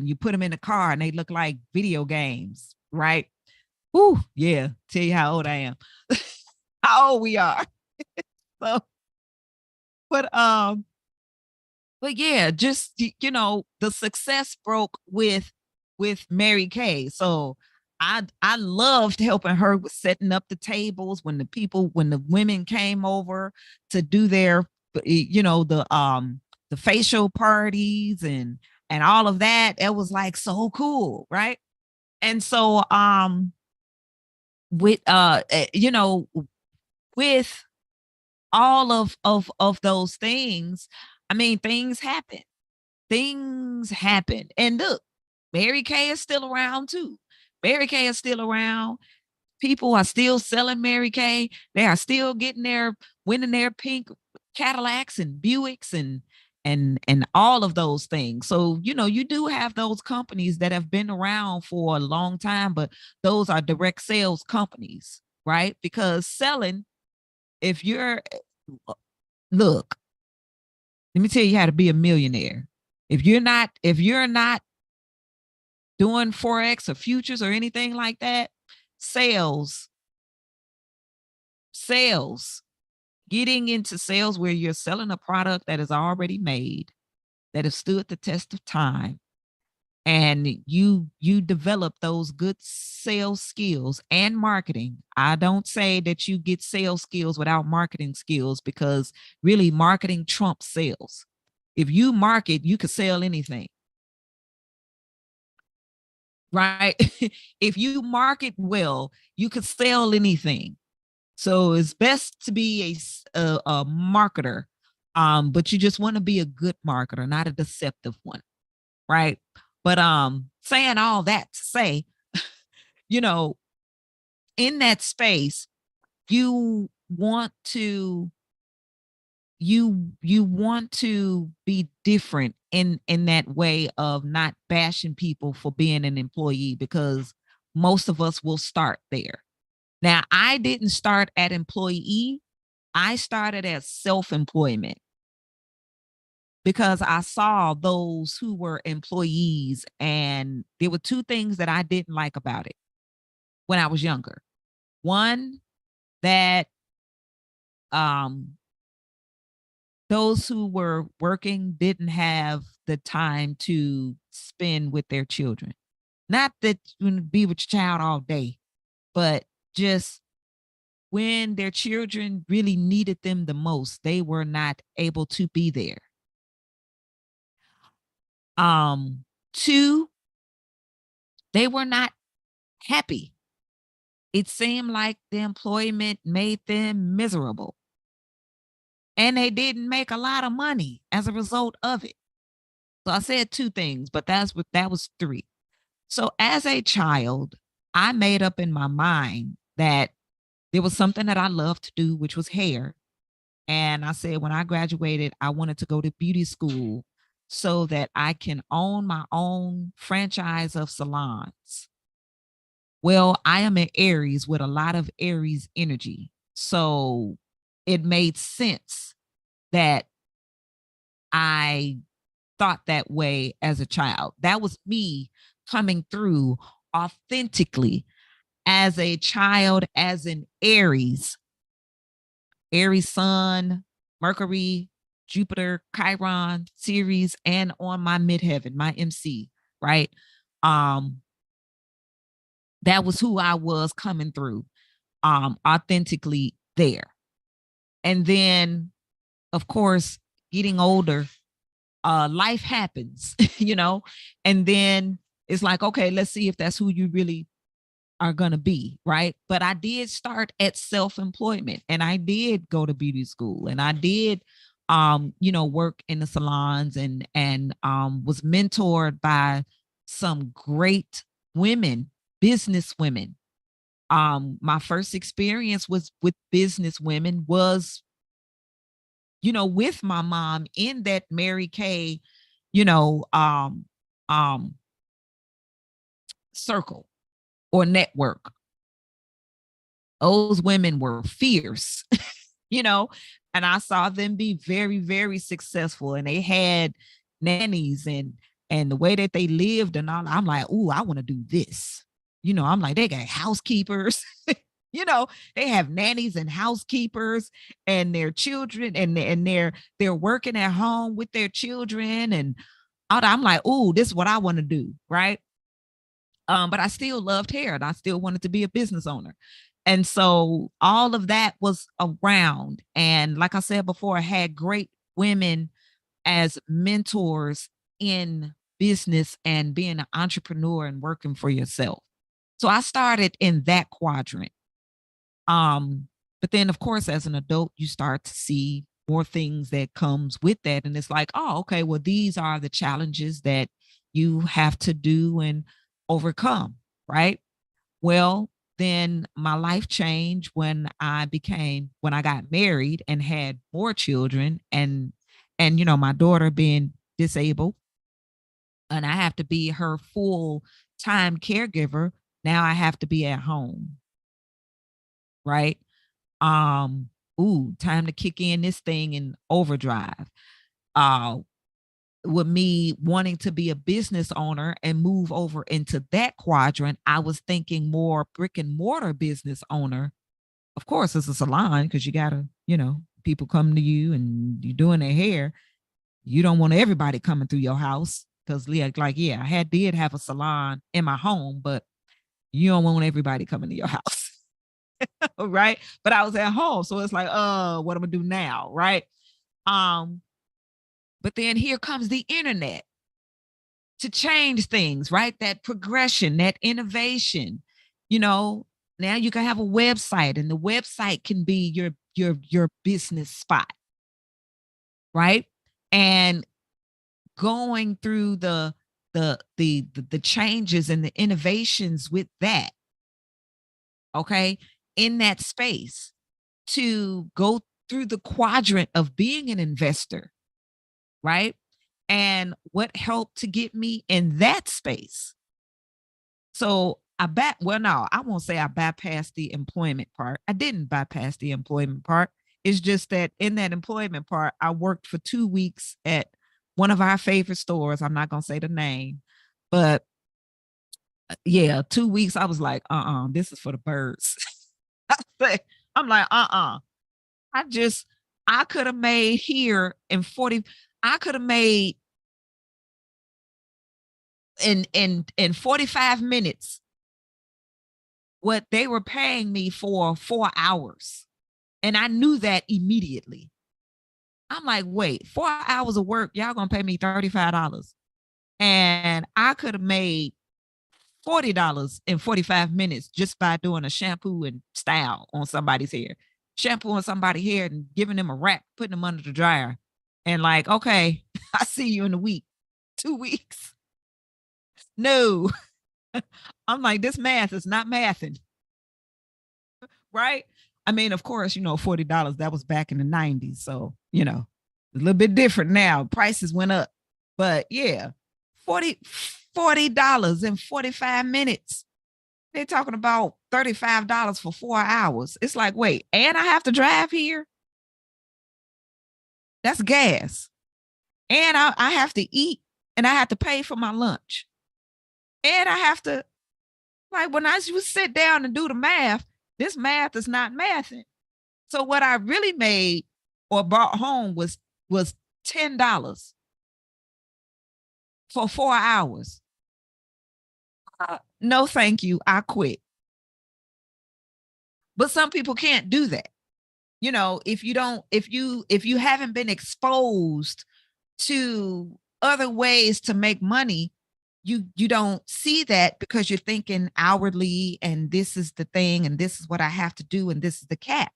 you put them in the car and they look like video games, right? Ooh, yeah. Tell you how old I am. How old we are. So, but yeah, just the success broke with Mary Kay. So I loved helping her with setting up the tables when the women came over to do their the facial parties and all of that. It was like so cool, right? And so with with all of those things, I mean, things happen. Things happen. And look, Mary Kay is still around too. Mary Kay is still around. People are still selling Mary Kay. They are still winning their pink Cadillacs and Buicks and all of those things. So, you do have those companies that have been around for a long time, but those are direct sales companies, right? Because selling, if you're look, let me tell you how to be a millionaire. If you're not doing forex or futures or anything like that, sales, sales, getting into sales where you're selling a product that is already made, that has stood the test of time, and you develop those good sales skills and marketing. I don't say that you get sales skills without marketing skills, because really marketing trumps sales. If you market, you could sell anything, right? If you market well, you could sell anything. So it's best to be a marketer, but you just want to be a good marketer, not a deceptive one, right? But saying all that to say, you know, in that space, you want to you want to be different in that way of not bashing people for being an employee, because most of us will start there. Now, I didn't start at employee. I started as self-employment, because I saw those who were employees, and there were two things that I didn't like about it when I was younger. One, that um those who were working didn't have the time to spend with their children. Not that you would be with your child all day, but just when their children really needed them the most, they were not able to be there. Two, they were not happy. It seemed like the employment made them miserable. And they didn't make a lot of money as a result of it. So I said two things, but that was three. So as a child, I made up in my mind that there was something that I loved to do, which was hair. And I said when I graduated, I wanted to go to beauty school so that I can own my own franchise of salons. Well, I am an Aries with a lot of Aries energy. So it made sense that I thought that way as a child. That was me coming through authentically as a child, as an Aries, Aries Sun, Mercury, Jupiter, Chiron, Ceres, and on my midheaven, my MC, right? Um, that was who I was coming through, authentically there. And then, of course, getting older, life happens, and then it's like, okay, let's see if that's who you really are going to be, right? But I did start at self-employment, and I did go to beauty school, and I did work in the salons, and was mentored by some great women, business women. My first experience was with business women was with my mom in that Mary Kay, you know, um, circle or network. Those women were fierce, you know, and I saw them be very, very successful. And they had nannies and the way that they lived and all. I'm like, ooh, I want to do this. I'm like, they got housekeepers. They have nannies and housekeepers and their children, and they're working at home with their children, and I'm like, ooh, this is what I want to do, right? But I still loved hair, and I still wanted to be a business owner. And so all of that was around. And like I said before, I had great women as mentors in business and being an entrepreneur and working for yourself. So I started in that quadrant. But then of course, as an adult, you start to see more things that comes with that. And it's like, oh, okay, well, these are the challenges that you have to do and overcome, right? Well, then my life changed when I got married and had more children, and my daughter being disabled, and I have to be her full time caregiver. Now I have to be at home, right? Um, Time to kick in this thing in overdrive. Uh, with me wanting to be a business owner and move over into that quadrant, I was thinking more brick and mortar business owner. Of course, it's a salon because you gotta, people come to you and you're doing their hair. You don't want everybody coming through your house because, yeah, did have a salon in my home, but you don't want everybody coming to your house. Right. But I was at home. So it's like, what am I gonna do now? Right. Um, but then here comes the internet to change things, right? That progression, that innovation. Now you can have a website, and the website can be your business spot, right? And going through the changes and the innovations with that, okay, in that space, to go through the quadrant of being an investor, right? And what helped to get me in that space. So no, I won't say I bypassed the employment part. I didn't bypass the employment part. It's just that in that employment part, I worked for 2 weeks at one of our favorite stores. I'm not going to say the name, but yeah, 2 weeks. I was like, this is for the birds. I'm like, I just I could have made here in 40, I could have made in 45 minutes what they were paying me for 4 hours. And I knew that immediately. I'm like, wait, 4 hours of work, y'all gonna pay me $35. And I could have made $40 in 45 minutes just by doing a shampoo and style on somebody's hair. Shampoo on somebody's hair and giving them a wrap, putting them under the dryer. And like, okay, I see you in a week, 2 weeks. No. I'm like, this math is not mathing. Right? I mean, of course, $40, that was back in the 90s. So, a little bit different now. Prices went up. But yeah, $40 in 45 minutes. They're talking about $35 for 4 hours. It's like, wait, and I have to drive here? That's gas. And I have to eat, and I have to pay for my lunch. And I have to, like, when I would sit down and do the math, this math is not mathing. So what I really made or brought home was $10 for 4 hours. No, thank you. I quit. But some people can't do that. If you haven't been exposed to other ways to make money, you don't see that because you're thinking outwardly, and this is the thing, and this is what I have to do, and this is the cap.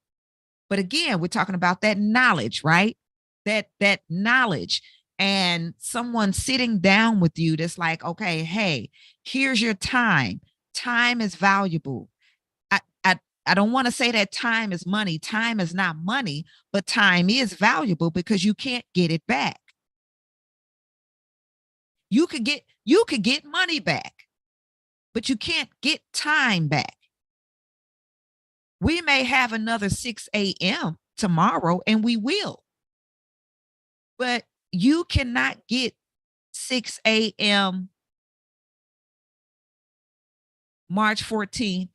But again, we're talking about that knowledge, right? That knowledge, and someone sitting down with you that's like, okay, hey, here's your time. Time is valuable. I don't want to say that time is money. Time is not money, but time is valuable because you can't get it back. You could get money back, but you can't get time back. We may have another 6 a.m. tomorrow, and we will. But you cannot get 6 a.m. March 14th,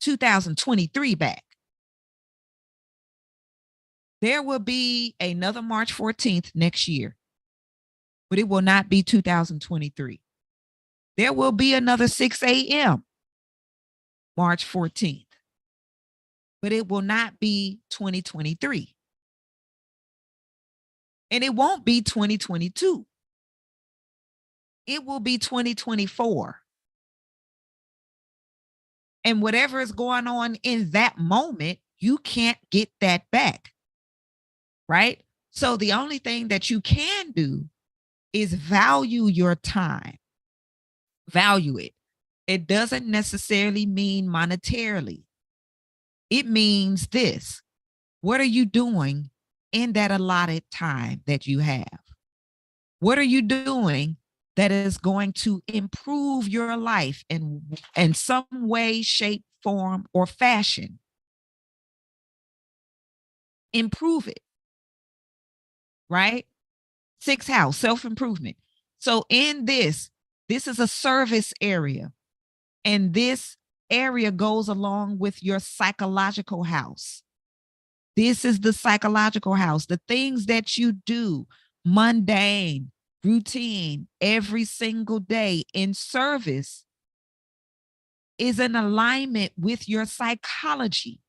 2023 back. There will be another March 14th next year, but it will not be 2023. There will be another 6 a.m. March 14th, but it will not be 2023. And it won't be 2022. It will be 2024. And whatever is going on in that moment, you can't get that back. Right? So the only thing that you can do is value your time. Value it. It doesn't necessarily mean monetarily. It means this. What are you doing in that allotted time that you have? What are you doing that is going to improve your life in some way, shape, form, or fashion? Improve it. Right? 6th house, self-improvement. So in this is a service area. And this area goes along with your psychological house. This is the psychological house. The things that you do, mundane, routine, every single day in service is in alignment with your psychology.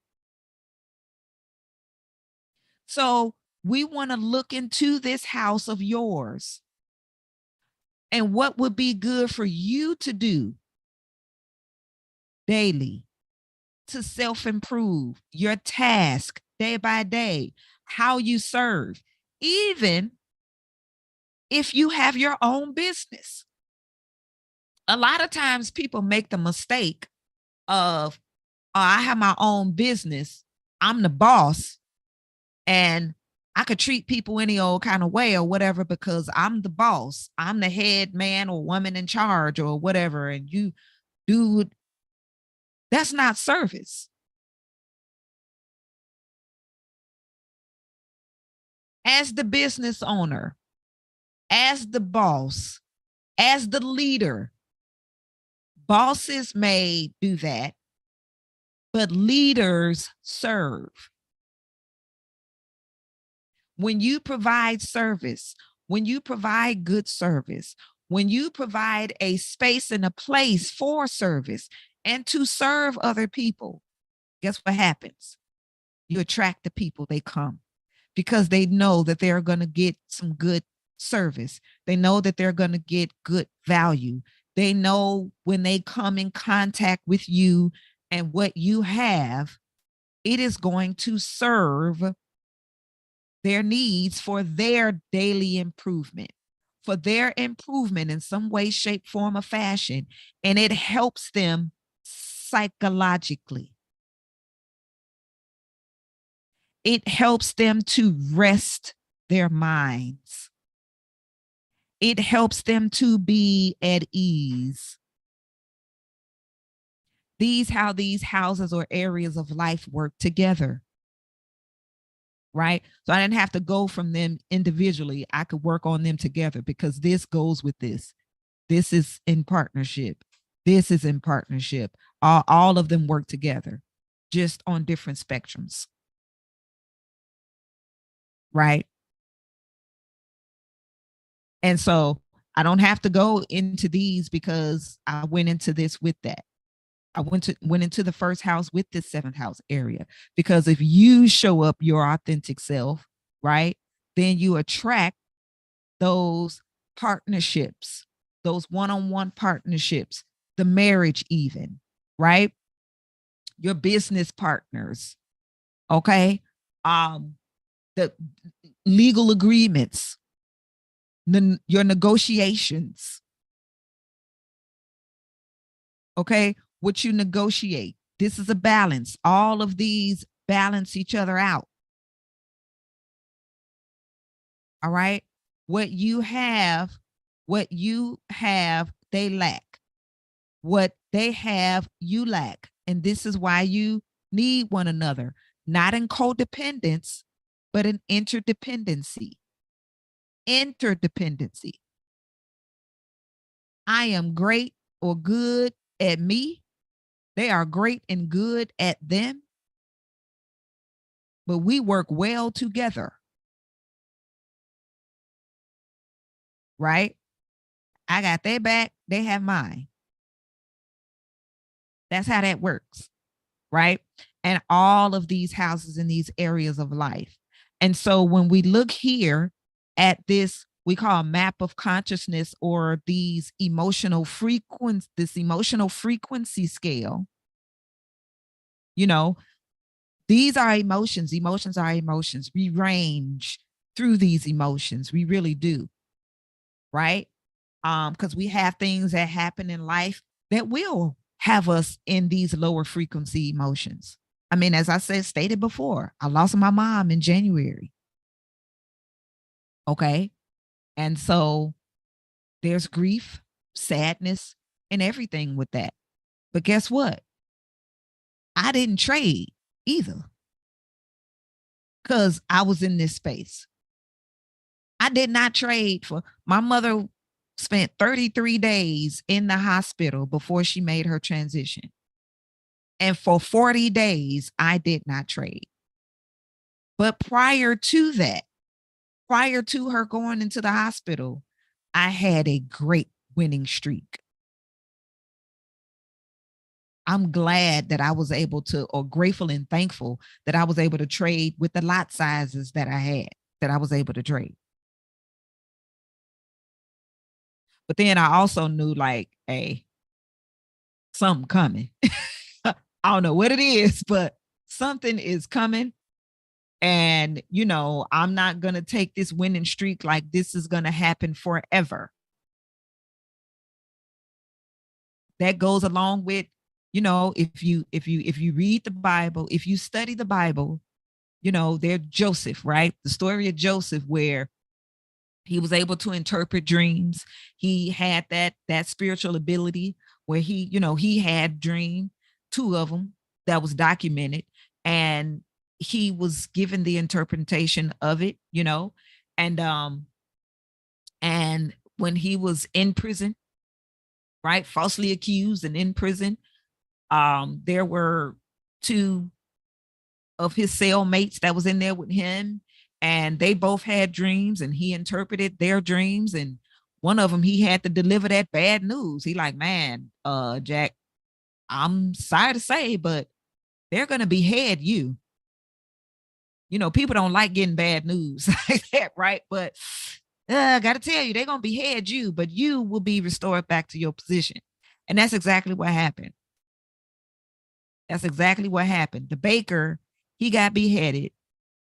So we want to look into this house of yours and what would be good for you to do daily to self-improve your task day by day, how you serve, even if you have your own business. A lot of times people make the mistake of, oh, I have my own business, I'm the boss, and I could treat people any old kind of way or whatever because I'm the boss. I'm the head man or woman in charge or whatever. And you do, that's not service. As the business owner, as the boss, as the leader, bosses may do that, but leaders serve. When you provide service, when you provide good service, when you provide a space and a place for service and to serve other people, guess what happens? You attract the people, they come because they know that they're going to get some good service. They know that they're going to get good value. They know when they come in contact with you and what you have, it is going to serve their needs for their daily improvement, for their improvement in some way, shape, form, or fashion. And it helps them psychologically. It helps them to rest their minds. It helps them to be at ease. How these houses or areas of life work together. Right? So I didn't have to go from them individually. I could work on them together because this goes with this. This is in partnership. This is in partnership. All of them work together, just on different spectrums. Right? And so I don't have to go into these because I went into this with that. I went into the first house with this seventh house area, because if you show up your authentic self, right, then you attract those partnerships, those one-on-one partnerships, the marriage even, right? Your business partners, okay? The legal agreements, your negotiations, okay? What you negotiate. This is a balance. All of these balance each other out. All right. What you have, they lack. What they have, you lack. And this is why you need one another, not in codependence, but in interdependency. Interdependency. I am great or good at me. They are great and good at them. But we work well together. Right? I got their back, they have mine. That's how that works. Right? And all of these houses in these areas of life. And so when we look here at this, we call a map of consciousness, or this emotional frequency scale, you know, these are emotions. Emotions are emotions. We range through these emotions. We really do. Right? Because we have things that happen in life that will have us in these lower frequency emotions. I mean, as I stated before, I lost my mom in January. Okay. And so there's grief, sadness, and everything with that. But guess what? I didn't trade either, because I was in this space. I did not trade for my mother. Spent 33 days in the hospital before she made her transition. And for 40 days, I did not trade. But prior to that, prior to her going into the hospital, I had a great winning streak. I'm glad that I was able to, or grateful and thankful that I was able to trade with the lot sizes that I had, that I was able to trade. But then I also knew, like, hey, something coming. I don't know what it is, but something is coming. And, I'm not going to take this winning streak like this is going to happen forever. That goes along with, if you read the Bible, if you study the Bible, there's Joseph, right? The story of Joseph, where he was able to interpret dreams. He had that spiritual ability where he had dream, 2 of them that was documented, and he was given the interpretation of it, and when he was in prison, right, falsely accused and in prison, there were 2 of his cellmates that was in there with him, and they both had dreams, and he interpreted their dreams. And one of them, he had to deliver that bad news. He like, man, Jack, I'm sorry to say, but they're going to behead you. You know, people don't like getting bad news like that, right? But I got to tell you, they're going to behead you, but you will be restored back to your position. And that's exactly what happened. That's exactly what happened. The baker, he got beheaded,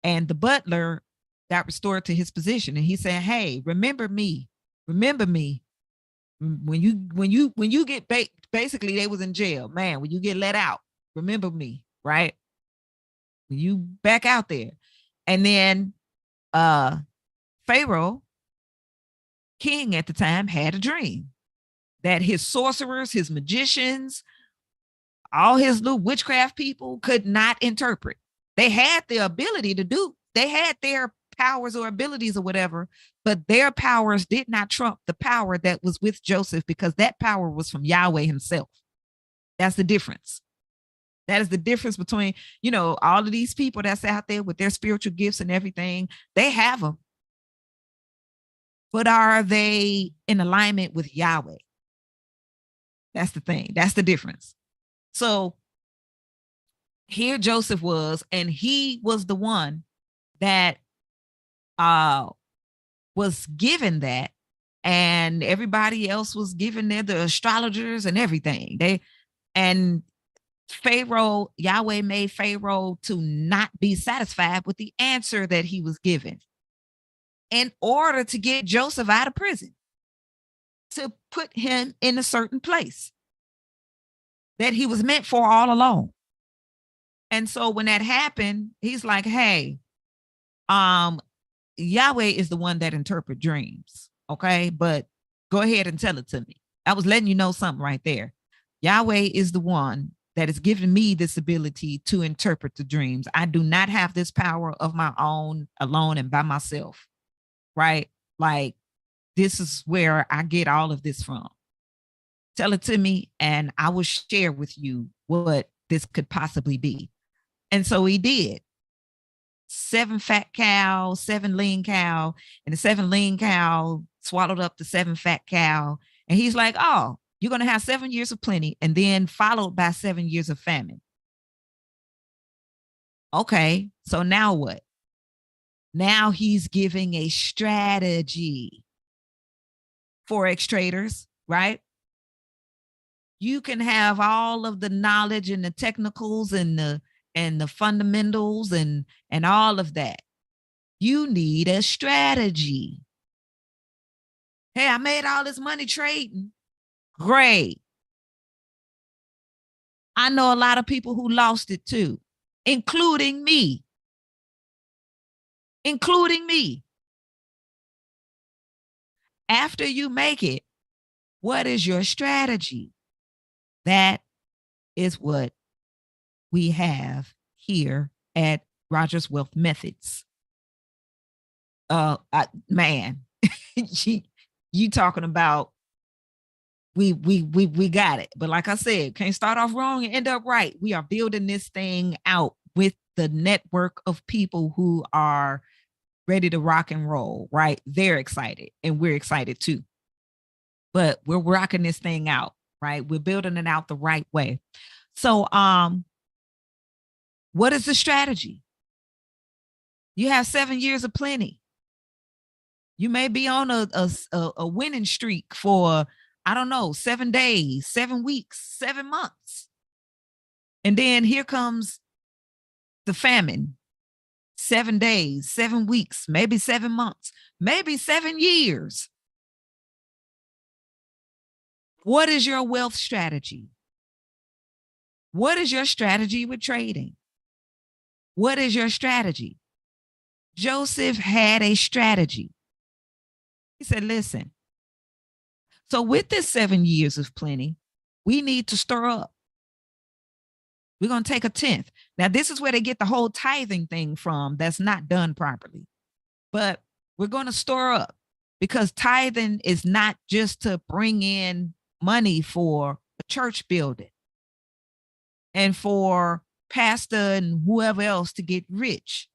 and the butler got restored to his position. And he said, hey, remember me. Remember me. When you get basically they was in jail. Man, when you get let out, remember me, right? When you back out there. And then Pharaoh, king at the time, had a dream that his sorcerers, his magicians, all his little witchcraft people could not interpret. They had the ability to do, they had their powers or abilities or whatever, but their powers did not trump the power that was with Joseph, because that power was from Yahweh himself. That's the difference. That is the difference between, you know, all of these people that's out there with their spiritual gifts and everything. They have them. But are they in alignment with Yahweh? That's the thing. That's the difference. So here Joseph was, and he was the one that was given that, and everybody else was given there, the astrologers and everything. And Pharaoh, Yahweh made Pharaoh to not be satisfied with the answer that he was given in order to get Joseph out of prison, to put him in a certain place that he was meant for all along. And so when that happened, he's like, hey, Yahweh is the one that interprets dreams. Okay. But go ahead and tell it to me. I was letting you know something right there. Yahweh is the one that has given me this ability to interpret the dreams. I do not have this power of my own alone and by myself. Right. Like, this is where I get all of this from. Tell it to me, and I will share with you what this could possibly be. And so he did. 7 fat cows, 7 lean cow, and the 7 lean cow swallowed up the 7 fat cow. And he's like, oh, you're going to have 7 years of plenty, and then followed by 7 years of famine. Okay, so now what? Now he's giving a strategy. Forex traders, right? You can have all of the knowledge and the technicals and the fundamentals and all of that. You need a strategy. Hey, I made all this money trading. Great. I know a lot of people who lost it too, including me. Including me. After you make it, what is your strategy? That is what we have here at Rogers Wealth Methods. Man, you talking about we got it. But like I said, can't start off wrong and end up right. We are building this thing out with the network of people who are ready to rock and roll, right? They're excited and we're excited too. But we're rocking this thing out, right? We're building it out the right way. So what is the strategy? You have 7 years of plenty. You may be on a winning streak for, I don't know, 7 days, 7 weeks, 7 months. And then here comes the famine. 7 days, 7 weeks, maybe 7 months, maybe 7 years. What is your wealth strategy? What is your strategy with trading? What is your strategy? Joseph had a strategy. He said, listen, so with this 7 years of plenty, we need to stir up. We're going to take a tenth. Now, this is where they get the whole tithing thing from. That's not done properly. But we're going to stir up, because tithing is not just to bring in money for a church building and for pastor and whoever else to get rich.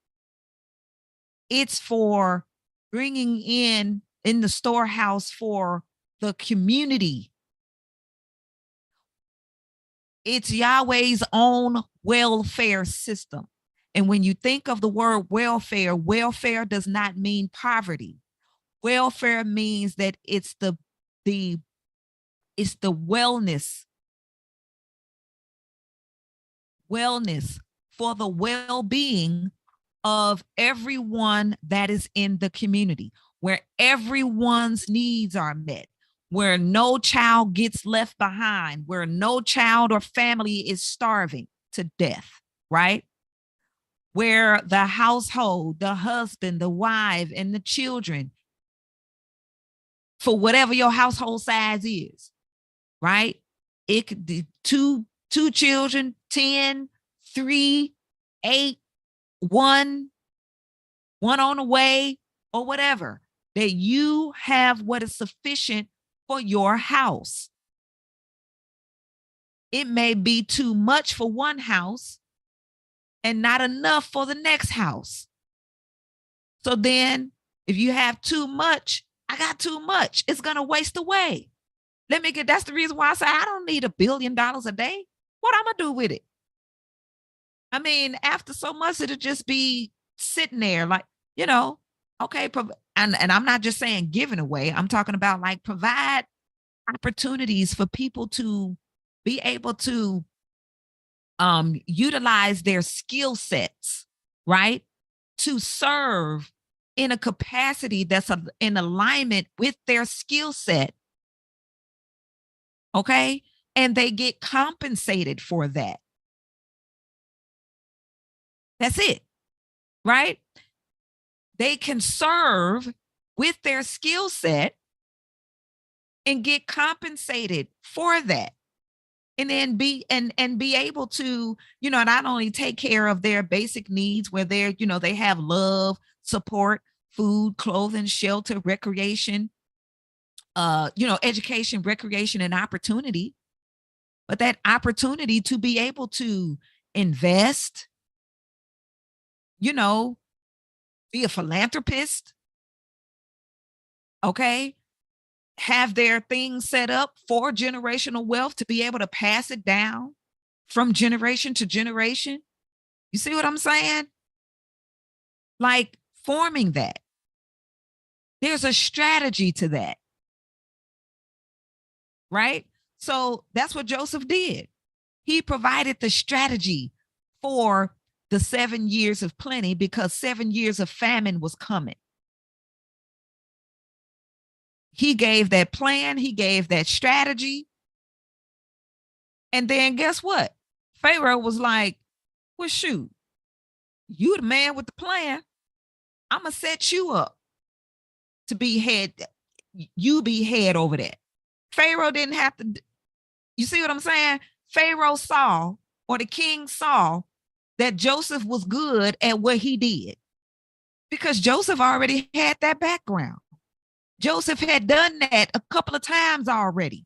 It's for bringing in the storehouse for the community. It's Yahweh's own welfare system. And when you think of the word welfare, welfare does not mean poverty. Welfare means that it's the wellness for the well-being of everyone that is in the community, where everyone's needs are met, where no child gets left behind, where no child or family is starving to death, right? Where the household, the husband, the wife, and the children, for whatever your household size is, right? It could be two children, 10, 3, 8, one on the way, or whatever, that you have what is sufficient for your house. It may be too much for one house and not enough for the next house. So then if you have too much, I got too much, it's going to waste away. That's the reason why I say I don't need $1 billion a day. What I'm going to do with it? I mean, after so much, it'll just be sitting there like, okay. And I'm not just saying giving away. I'm talking about like provide opportunities for people to be able to utilize their skill sets, right? To serve in a capacity that's in alignment with their skill set. Okay. And they get compensated for that. That's it. Right? They can serve with their skill set and get compensated for that. And then be able to, not only take care of their basic needs where they have love, support, food, clothing, shelter, recreation, education, recreation, and opportunity, but that opportunity to be able to invest, be a philanthropist, okay? Have their things set up for generational wealth to be able to pass it down from generation to generation. You see what I'm saying? Like forming that. There's a strategy to that. Right? So that's what Joseph did. He provided the strategy for the 7 years of plenty because 7 years of famine was coming. He gave that plan, he gave that strategy. And then guess what? Pharaoh was like, well, shoot, you the man with the plan. I'm going to set you up to be head. You be head over that. Pharaoh didn't have to. You see what I'm saying? Pharaoh saw, or the king saw, that Joseph was good at what he did because Joseph already had that background. Joseph had done that a couple of times already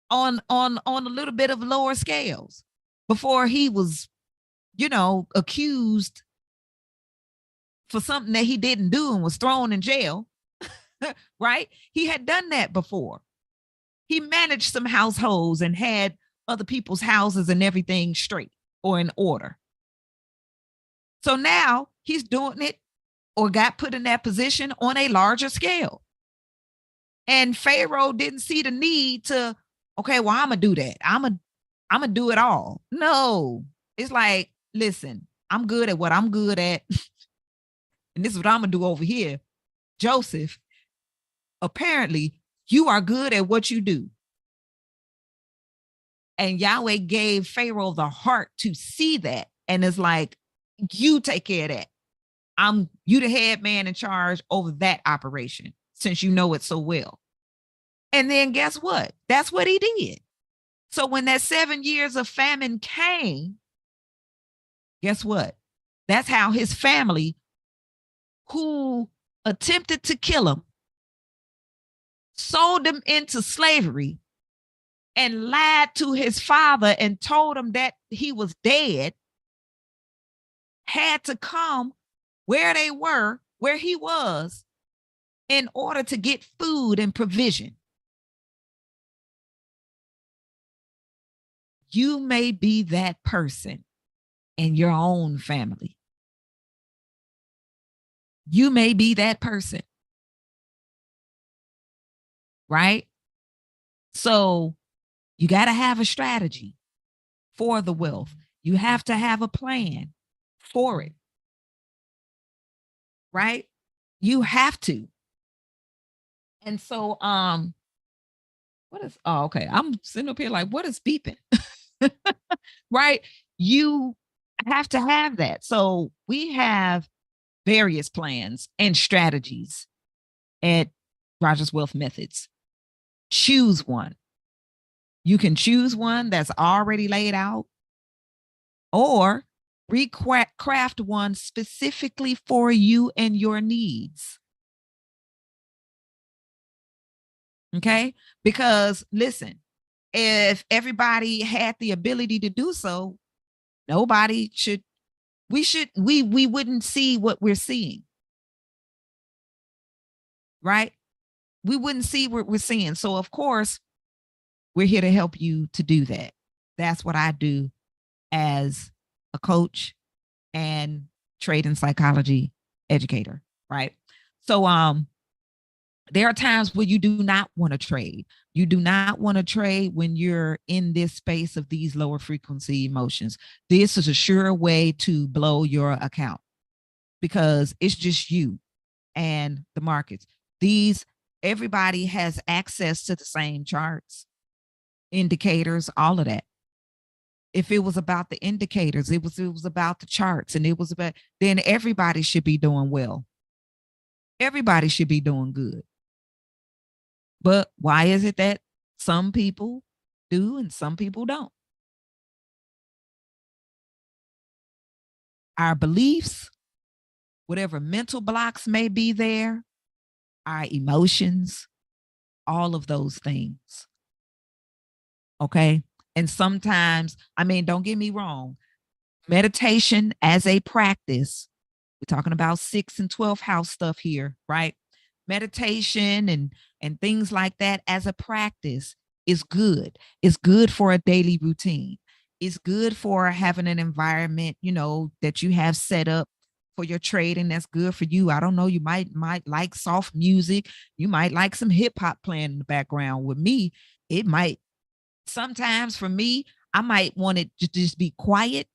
on a little bit of lower scales before he was, accused for something that he didn't do and was thrown in jail. Right? He had done that before. He managed some households and had other people's houses and everything straight or in order. So now he's doing it or got put in that position on a larger scale. And Pharaoh didn't see the need to, okay, well, I'm going to do that. I'm going to do it all. No, it's like, listen, I'm good at what I'm good at. And this is what I'm going to do over here. Joseph, apparently you are good at what you do. And Yahweh gave Pharaoh the heart to see that. And it's like, you take care of that. You the head man in charge over that operation since you know it so well. And then guess what? That's what he did. So when that 7 years of famine came, guess what? That's how his family, who attempted to kill him, sold him into slavery, and lied to his father and told him that he was dead, had to come where they were, where he was, in order to get food and provision. You may be that person in your own family. You may be that person. Right? So you got to have a strategy for the wealth. You have to have a plan for it. Right? You have to. And so, okay. I'm sitting up here like, what is beeping? Right? You have to have that. So we have various plans and strategies at Rogers Wealth Methods. Choose one. You can choose one that's already laid out, or recraft one specifically for you and your needs. Okay? Because listen, if everybody had the ability to do so, nobody should, we wouldn't see what we're seeing. Right? We wouldn't see what we're seeing. So of course, we're here to help you to do that. That's what I do as a coach and trade and psychology educator, right? So there are times where you do not want to trade. You do not want to trade when you're in this space of these lower frequency emotions. This is a sure way to blow your account because it's just you and the markets. Everybody has access to the same charts, indicators, all of that. If it was about the indicators, it was about the charts, and it was about, then everybody should be doing well. Everybody should be doing good. But why is it that some people do and some people don't? Our beliefs, whatever mental blocks may be there, our emotions, all of those things. Okay. And sometimes, I mean, don't get me wrong, meditation as a practice, we're talking about 6th and 12th house stuff here, right? Meditation and things like that as a practice is good. It's good for a daily routine. It's good for having an environment, that you have set up for your trading. That's good for you. I don't know. You might like soft music. You might like some hip hop playing in the background. With me, it might. Sometimes for me, I might want it to just be quiet.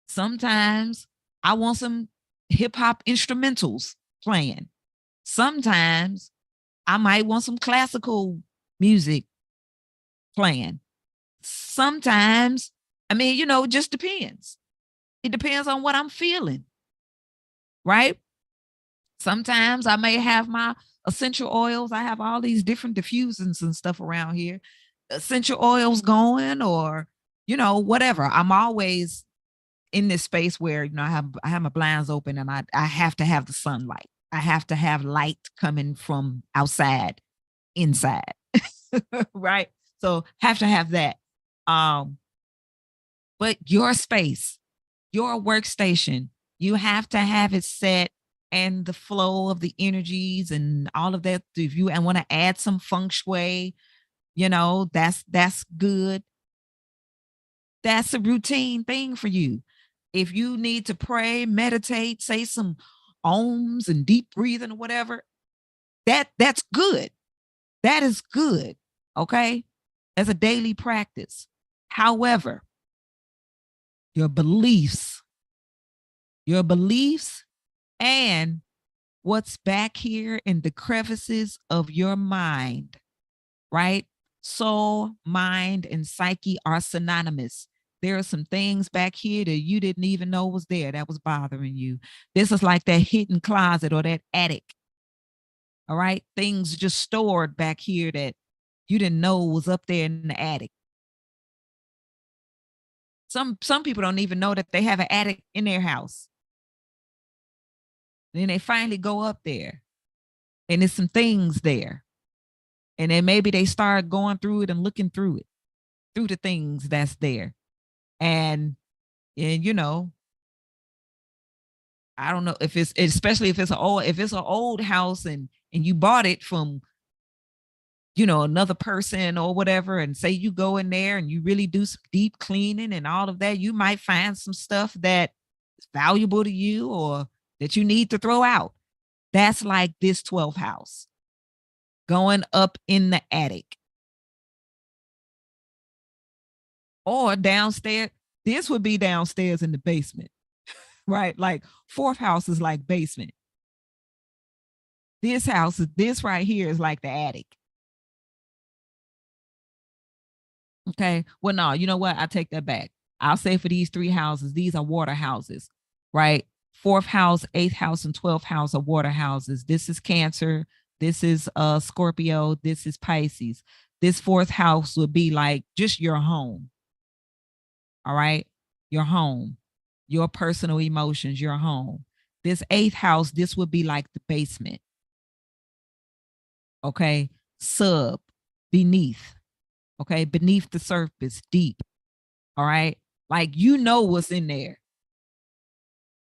Sometimes I want some hip hop instrumentals playing. Sometimes I might want some classical music playing. Sometimes, it just depends. It depends on what I'm feeling, right? Sometimes I may have my essential oils. I have all these different diffusers and stuff around here. Essential oils going, or, whatever. I'm always in this space where, I have my blinds open, and I have to have the sunlight. I have to have light coming from outside, inside. Right? So have to have that. But your space, your workstation, you have to have it set, and the flow of the energies and all of that. If you want to add some feng shui, that's good. That's a routine thing for you. If you need to pray, meditate, say some ohms and deep breathing or whatever, that's good. That is good. Okay? As a daily practice. However, your beliefs and what's back here in the crevices of your mind, right? Soul, mind, and psyche are synonymous. There are some things back here that you didn't even know was there that was bothering you. This is like that hidden closet or that attic. All right. Things just stored back here that you didn't know was up there in the attic. Some people don't even know that they have an attic in their house. Then they finally go up there and there's some things there. And then maybe they start going through it and looking through it, through the things that's there. And I don't know if it's, especially if it's an old house and you bought it from, another person or whatever, and say you go in there and you really do some deep cleaning and all of that, you might find some stuff that is valuable to you or that you need to throw out. That's like this 12th house going up in the attic or downstairs. This would be downstairs in the basement, right? Like fourth house is like basement. This right here is like the attic. Okay. Well, no, you know what? I take that back. I'll say for these three houses, these are water houses, right? Fourth house, eighth house, and 12th house are water houses. This is Cancer. This is Scorpio. This is Pisces. This fourth house would be like just your home. All right. Your home, your personal emotions, your home. This eighth house, this would be like the basement. Okay. Sub, beneath. Okay. Beneath the surface, deep. All right. Like, what's in there.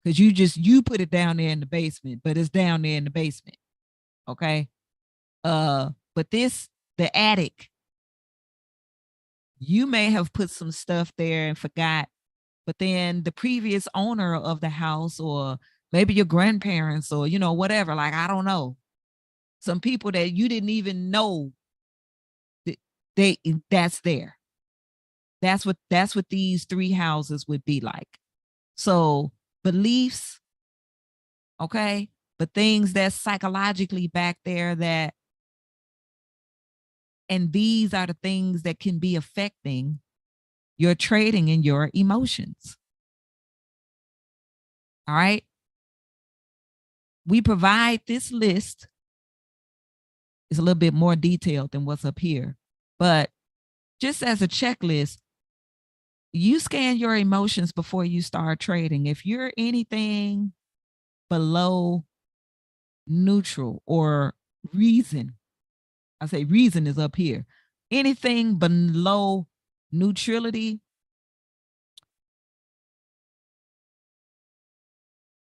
Cause you put it down there in the basement, but it's down there in the basement. Okay. But the attic, you may have put some stuff there and forgot, but then the previous owner of the house, or maybe your grandparents, or whatever, like, I don't know, some people that you didn't even know that that's there. That's what these three houses would be like. So beliefs, okay, but things that's psychologically back there, and these are the things that can be affecting your trading and your emotions. All right. We provide this list. It's a little bit more detailed than what's up here, but just as a checklist, you scan your emotions before you start trading. If you're anything below neutral or reason, I say reason is up here. Anything below neutrality,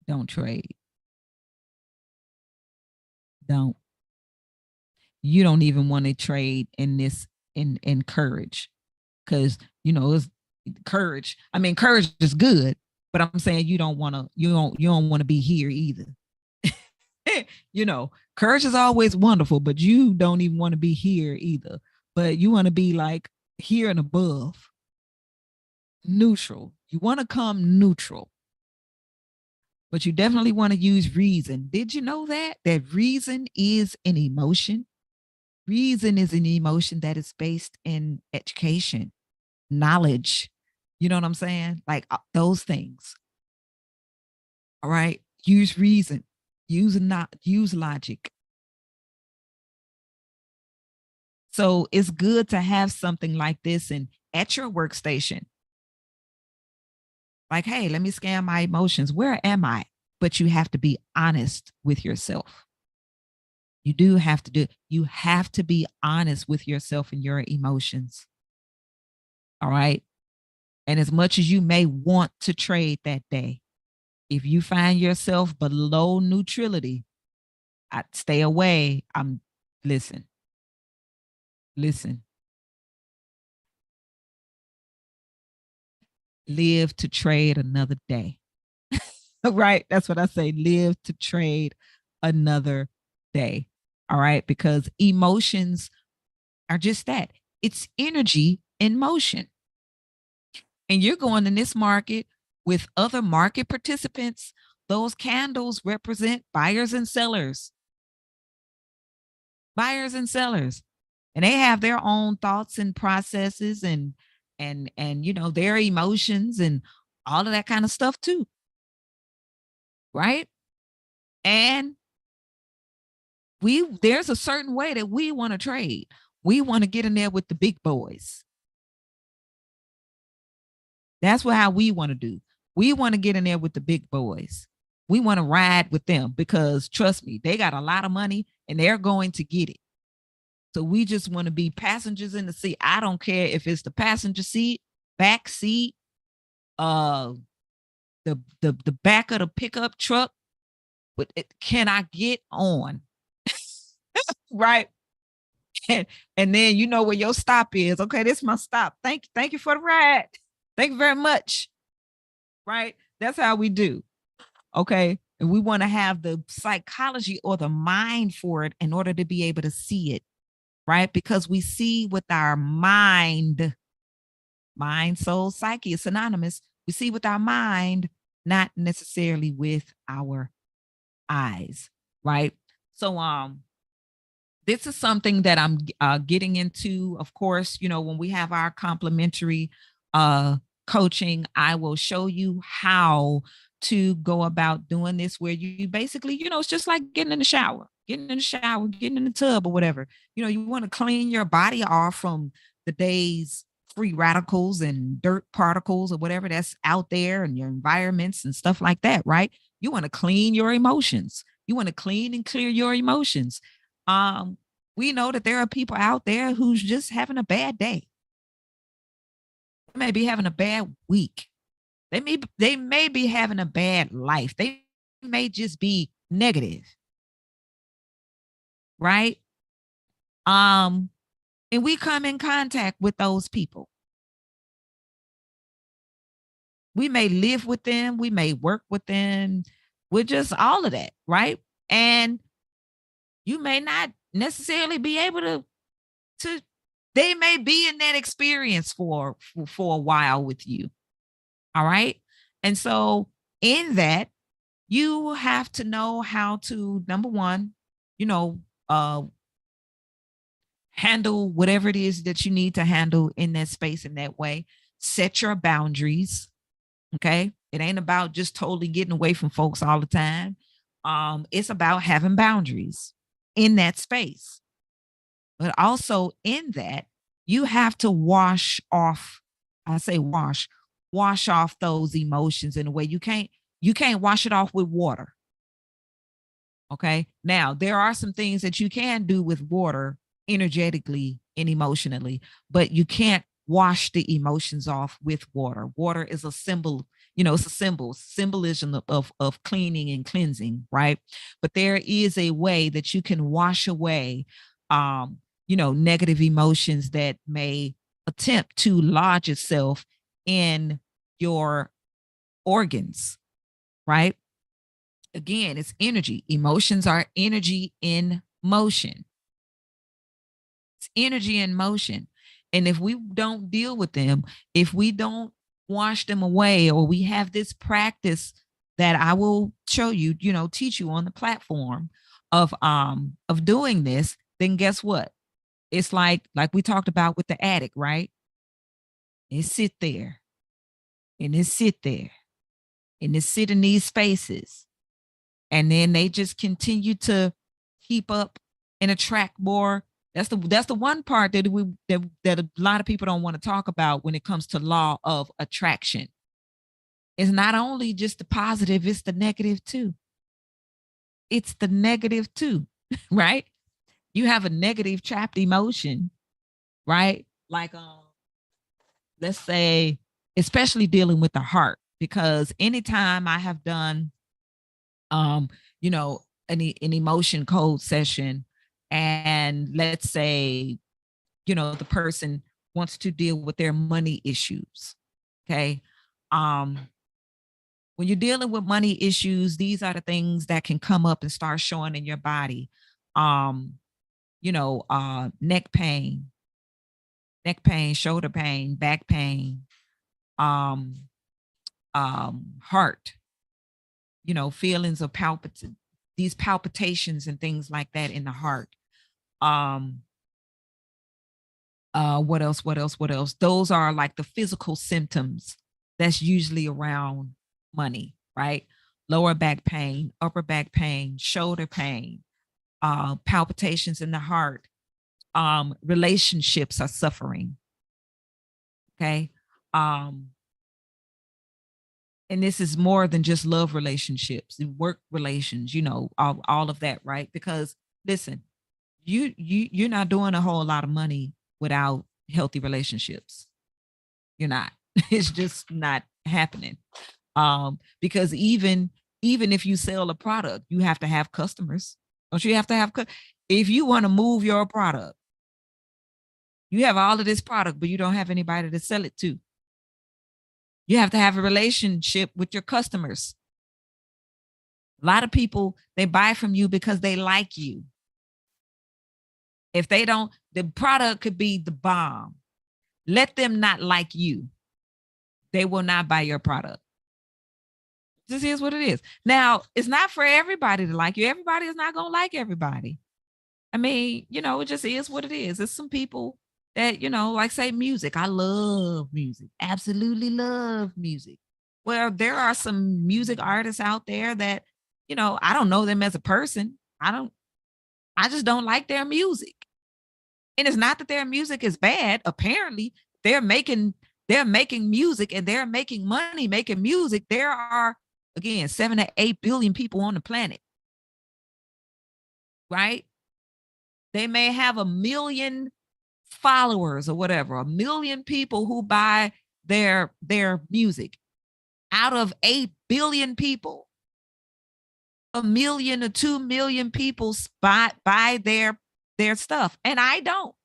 don't trade. Don't. You don't even want to trade in this in courage, because it's courage. I mean, courage is good, but I'm saying you don't want to be here either. Courage is always wonderful, but you don't even want to be here either. But you want to be like here and above. Neutral. You want to come neutral. But you definitely want to use reason. Did you know that reason is an emotion? Reason is an emotion that is based in education, knowledge. You know what I'm saying? Like those things. All right. Use reason. Use logic. So it's good to have something like this at your workstation. Like, hey, let me scan my emotions. Where am I? But you have to be honest with yourself. You have to be honest with yourself and your emotions. All right. And as much as you may want to trade that day, if you find yourself below neutrality, I'd stay away. Listen. Live to trade another day. Right? That's what I say. Live to trade another day. All right. Because emotions are just that. It's energy in motion. And you're going in this market with other market participants. Those candles represent buyers and sellers. Buyers and sellers. And they have their own thoughts and processes and their emotions and all of that kind of stuff too. Right? And there's a certain way that we want to trade. We want to get in there with the big boys. That's how we want to do. We want to get in there with the big boys. We want to ride with them because trust me, they got a lot of money and they're going to get it. So we just want to be passengers in the seat. I don't care if it's the passenger seat, back seat, the the back of the pickup truck, but can I get on? Right. And then you know where your stop is. Okay, this is my stop. Thank you for the ride. Thank you very much. Right? That's how we do. Okay. And we want to have the psychology or the mind for it in order to be able to see it. Right? Because we see with our mind, soul, psyche is synonymous. We see with our mind, not necessarily with our eyes. Right? So this is something that I'm getting into. Of course, when we have our complimentary coaching, I will show you how to go about doing this, where you basically, it's just like getting in the shower, getting in the tub or whatever. You want to clean your body off from the day's free radicals and dirt particles or whatever that's out there and your environments and stuff like that, right? You want to clean your emotions. You want to clean and clear your emotions. We know that there are people out there who's just having a bad day. They may be having a bad week. They may be having a bad life. They may just be negative. Right? And we come in contact with those people. We may live with them, we may work with them, with just all of that, right? And you may not necessarily be able to they may be in that experience for a while with you. All right. And so in that, you have to know how to, number one, uh handle whatever it is that you need to handle in that space in that way. Set your boundaries. Okay. It ain't about just totally getting away from folks all the time. It's about having boundaries in that space. But also in that, you have to wash off, I say wash off those emotions in a way you can't wash it off with water. Okay. Now, there are some things that you can do with water energetically and emotionally, but you can't wash the emotions off with water. Water is a symbol, it's a symbolism of cleaning and cleansing, right? But there is a way that you can wash away negative emotions that may attempt to lodge itself in your organs, right? Again, it's energy. Emotions are energy in motion. It's energy in motion. And if we don't deal with them, if we don't wash them away, or we have this practice that I will show you, teach you on the platform of doing this, then guess what? It's like we talked about with the addict, right? It sit there and it sit there and it sit in these spaces. And then they just continue to keep up and attract more. That's the one part that that a lot of people don't want to talk about when it comes to law of attraction. It's not only just the positive, it's the negative too. It's the negative too, right? You have a negative trapped emotion, right? Like let's say, especially dealing with the heart, because anytime I have done an emotion code session, and let's say, the person wants to deal with their money issues. Okay. When you're dealing with money issues, these are the things that can come up and start showing in your body. Neck pain, shoulder pain, back pain, heart, feelings of these palpitations and things like that in the heart. What else? Those are like the physical symptoms that's usually around money, right? Lower back pain, upper back pain, shoulder pain, palpitations in the heart. Relationships are suffering. Okay. And this is more than just love relationships, work relations, all of that, right? Because listen, you're not doing a whole lot of money without healthy relationships. You're not. It's just not happening. Because even if you sell a product, you have to have customers. Don't you have to have if you want to move your product, you have all of this product, but you don't have anybody to sell it to. You have to have a relationship with your customers. A lot of people, they buy from you because they like you. If they don't, the product could be the bomb. Let them not like you. They will not buy your product. This is what it is. Now, it's not for everybody to like you. Everybody is not going to like everybody. I mean, it just is what it is. It's some people that, like say music. I love music. Absolutely love music. Well, there are some music artists out there that, I don't know them as a person. I just don't like their music. And it's not that their music is bad. Apparently, they're making music and they're making money making music. There are, again, 7 to 8 billion people on the planet. Right? They may have 1 million followers or whatever, 1 million people who buy their music. Out of 8 billion people, 1 million or 2 million people buy their stuff. And I don't.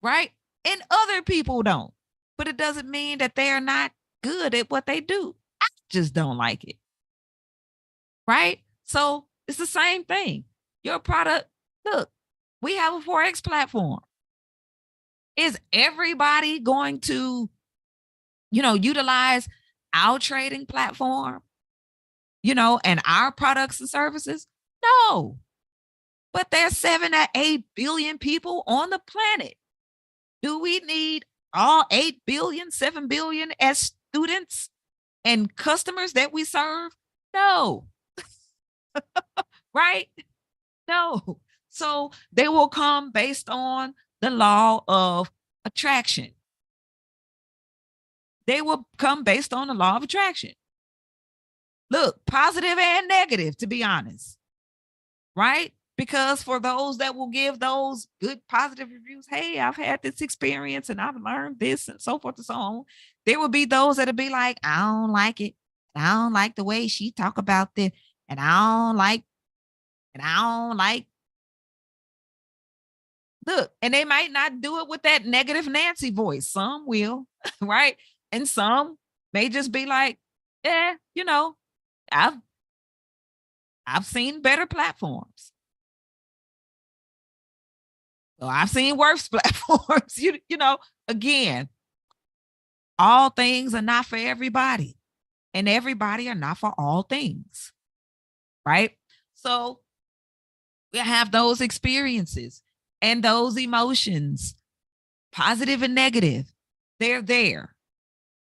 Right? And other people don't. But it doesn't mean that they're not good at what they do. I just don't like it. Right? So it's the same thing. Your product, look, we have a Forex platform. Is everybody going to, utilize our trading platform, and our products and services? No. But there's 7 to 8 billion people on the planet. Do we need all 8 billion, 7 billion as students and customers that we serve? No. Right? No. So they will come based on the law of attraction. They will come based on the law of attraction. Look, positive and negative, to be honest. Right? Because for those that will give those good positive reviews, hey, I've had this experience and I've learned this and so forth and so on. There will be those that'll be like, I don't like it. I don't like the way she talk about this. And I don't like. Look, and they might not do it with that negative Nancy voice. Some will, right? And some may just be like, yeah, I've seen better platforms. Well, I've seen worse platforms. Again, all things are not for everybody, and everybody are not for all things. Right? So we have those experiences and those emotions, positive and negative. They're there.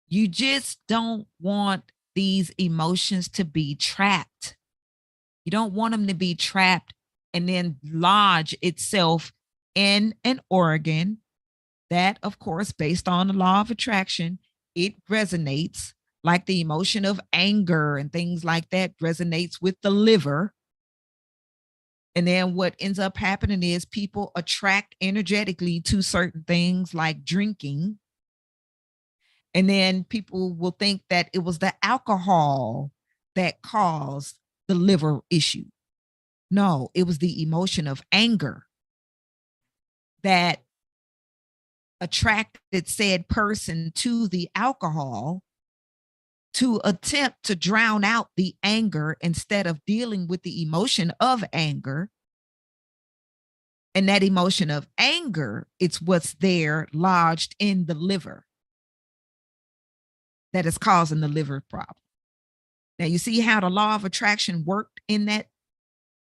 You just don't want these emotions to be trapped. You don't want them to be trapped and then lodge itself in an organ that, of course, based on the law of attraction, it resonates, like the emotion of anger and things like that resonates with the liver. And then what ends up happening is people attract energetically to certain things like drinking. And then people will think that it was the alcohol that caused the liver issue. No, it was the emotion of anger that attracted said person to the alcohol to attempt to drown out the anger instead of dealing with the emotion of anger. And that emotion of anger, it's what's there lodged in the liver that is causing the liver problem. Now, you see how the law of attraction worked in that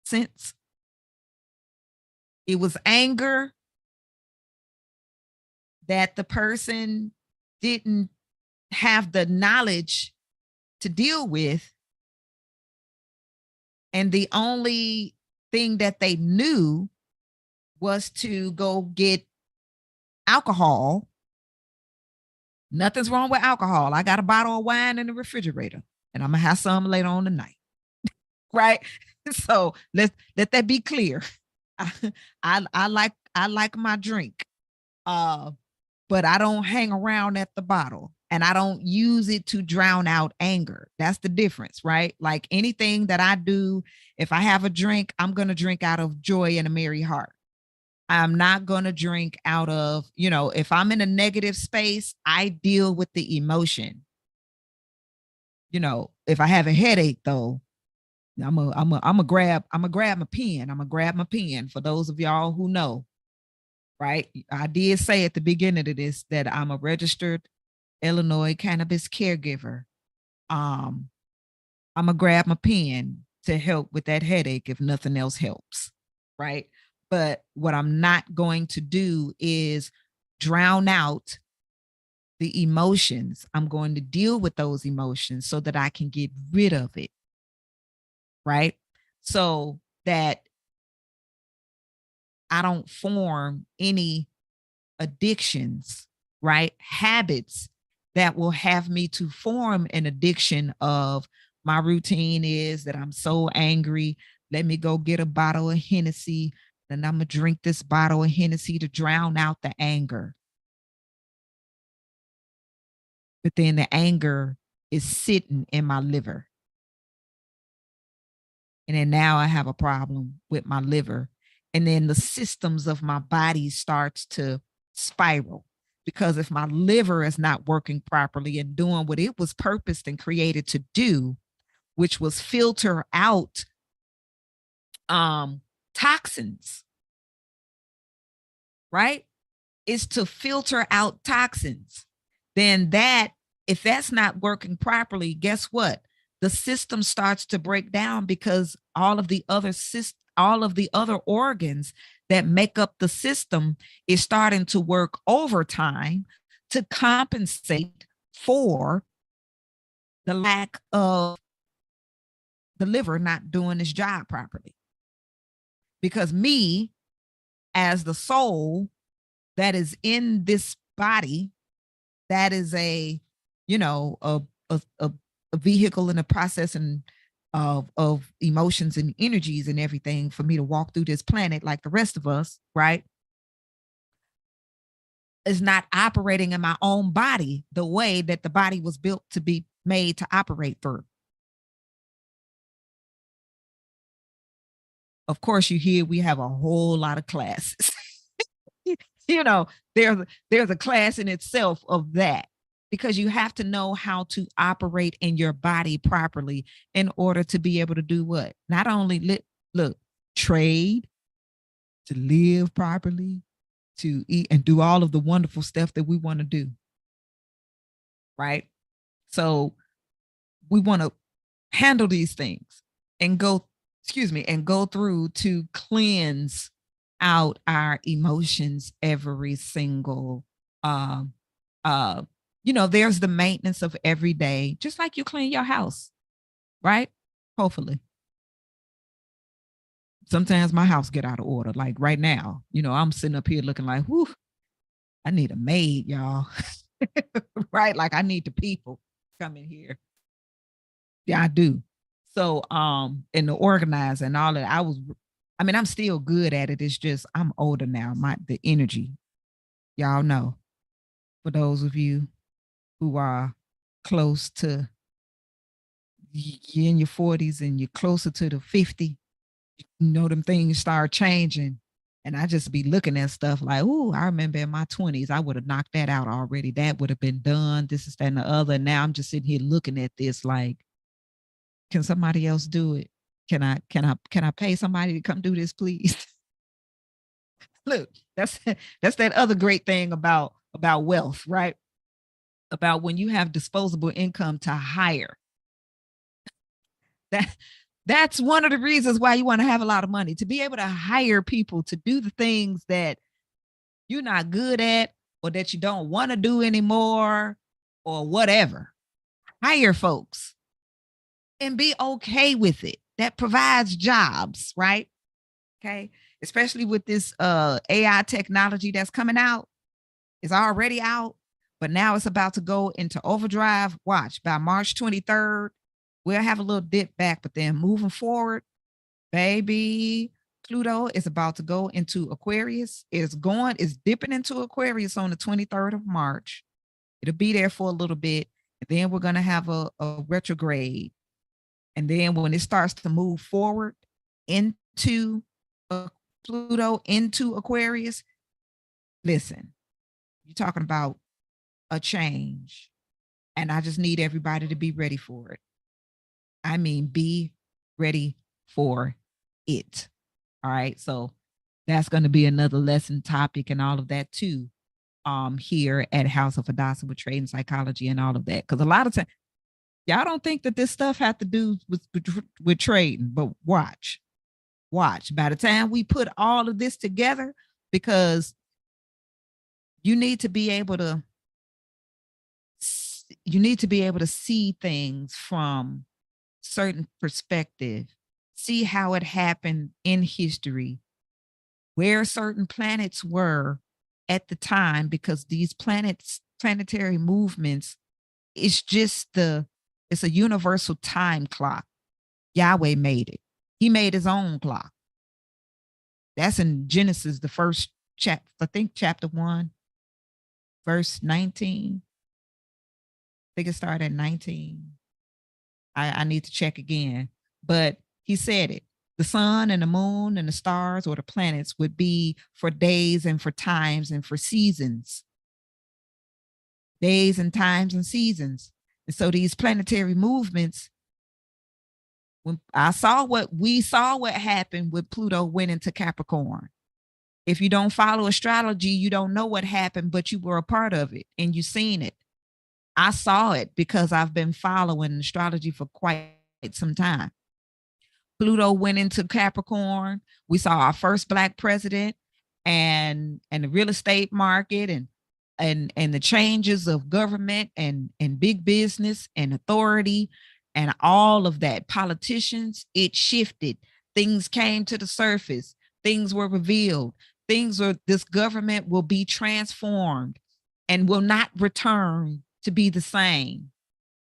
sense? It was anger that the person didn't have the knowledge to deal with. And the only thing that they knew was to go get alcohol. Nothing's wrong with alcohol. I got a bottle of wine in the refrigerator and I'm gonna have some later on tonight. Right? So let that be clear. I like my drink. But I don't hang around at the bottle and I don't use it to drown out anger. That's the difference, right? Like anything that I do, if I have a drink, I'm going to drink out of joy and a merry heart. I'm not going to drink out of, if I'm in a negative space, I deal with the emotion. If I have a headache though, I'm a grab my pen. I'm gonna grab my pen. For those of y'all who know, right? I did say at the beginning of this that I'm a registered Illinois cannabis caregiver. I'm gonna grab my pen to help with that headache if nothing else helps, right? But what I'm not going to do is drown out the emotions. I'm going to deal with those emotions so that I can get rid of it, right? So that I don't form any addictions, right? Habits that will have me to form an addiction of my routine is that I'm so angry. Let me go get a bottle of Hennessy. Then I'm going to drink this bottle of Hennessy to drown out the anger. But then the anger is sitting in my liver. And then now I have a problem with my liver. And then the systems of my body starts to spiral, because if my liver is not working properly and doing what it was purposed and created to do, which was filter out toxins, right? Is to filter out toxins. Then if that's not working properly, guess what? The system starts to break down, because all of the other organs that make up the system is starting to work overtime to compensate for the lack of the liver not doing its job properly. Because me, as the soul that is in this body, that is a vehicle in the process and of emotions and energies and everything for me to walk through this planet like the rest of us, right? Is not operating in my own body the way that the body was built to be made to operate through. Of course, you hear we have a whole lot of classes. There's a class in itself of that, because you have to know how to operate in your body properly in order to be able to do what? Not only trade, to live properly, to eat and do all of the wonderful stuff that we want to do. Right? So we want to handle these things and go through to cleanse out our emotions every single there's the maintenance of every day, just like you clean your house, right? Hopefully. Sometimes my house get out of order. Like right now, I'm sitting up here looking like, whoo, I need a maid, y'all. Right? Like I need the people come in here. Yeah, I do. So, and the organizer and all that, I'm still good at it. It's just I'm older now. The energy, y'all know. For those of you who are close to, you're in your 40s and you're closer to the 50, them things start changing. And I just be looking at stuff like, oh, I remember in my 20s, I would have knocked that out already. That would have been done. This is that and the other. And now I'm just sitting here looking at this like, can somebody else do it? Can I pay somebody to come do this, please? Look, that's that other great thing about wealth, right? About when you have disposable income to hire. That's one of the reasons why you want to have a lot of money, to be able to hire people to do the things that you're not good at or that you don't want to do anymore or whatever. Hire folks and be okay with it. That provides jobs, right? Okay. Especially with this AI technology that's coming out. It's already out, but now it's about to go into overdrive. Watch, by March 23rd, we'll have a little dip back, but then moving forward, baby, Pluto is about to go into Aquarius. It's dipping into Aquarius on the 23rd of March. It'll be there for a little bit. And then we're going to have a retrograde. And then when it starts to move forward into Pluto, into Aquarius, listen, you're talking about a change. And I just need everybody to be ready for it. I mean, be ready for it. All right. So that's going to be another lesson topic and all of that too. Here at House of Hadassah with trading psychology and all of that. Because a lot of times, y'all don't think that this stuff have to do with trading, but watch. By the time we put all of this together, because you need to be able to see things from certain perspective, see how it happened in history, where certain planets were at the time, because these planetary movements, it's a universal time clock. Yahweh made it. He made his own clock. That's in Genesis, the first chapter, I think chapter 1, verse 19. I think it started at 19. I need to check again. But he said it. The sun and the moon and the stars or the planets would be for days and for times and for seasons. Days and times and seasons. And so these planetary movements, when we saw what happened with Pluto went into Capricorn. If you don't follow astrology, you don't know what happened, but you were a part of it and you seen it. I saw it because I've been following astrology for quite some time. Pluto went into Capricorn. We saw our first Black president, and the real estate market and the changes of government and big business and authority and all of that. Politicians, it shifted. Things came to the surface. Things were revealed. This government will be transformed and will not return to be the same.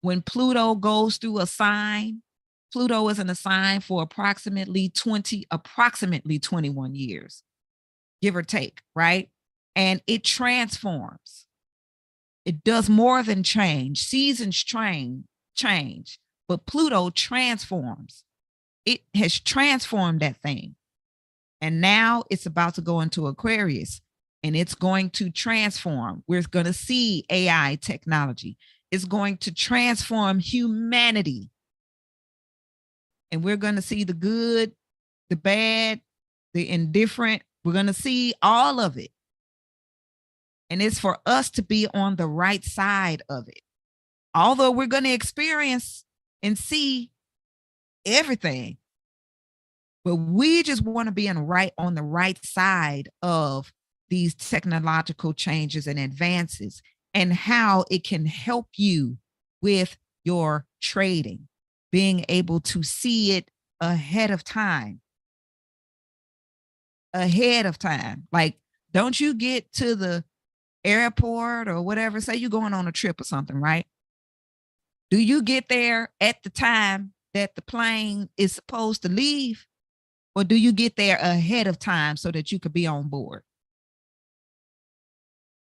When Pluto goes through a sign, Pluto is in a sign for approximately 21 years, give or take, right? And it transforms. It does more than change. Seasons change, but Pluto transforms. It has transformed that thing. And now it's about to go into Aquarius, and it's going to transform. We're going to see AI technology. It's going to transform humanity. And we're going to see the good, the bad, the indifferent. We're going to see all of it. And it's for us to be on the right side of it. Although we're going to experience and see everything, but we just want to be on the right side of these technological changes and advances and how it can help you with your trading, being able to see it ahead of time. Like, don't you get to the airport or whatever, say you're going on a trip or something, right? Do you get there at the time that the plane is supposed to leave? Or do you get there ahead of time so that you could be on board?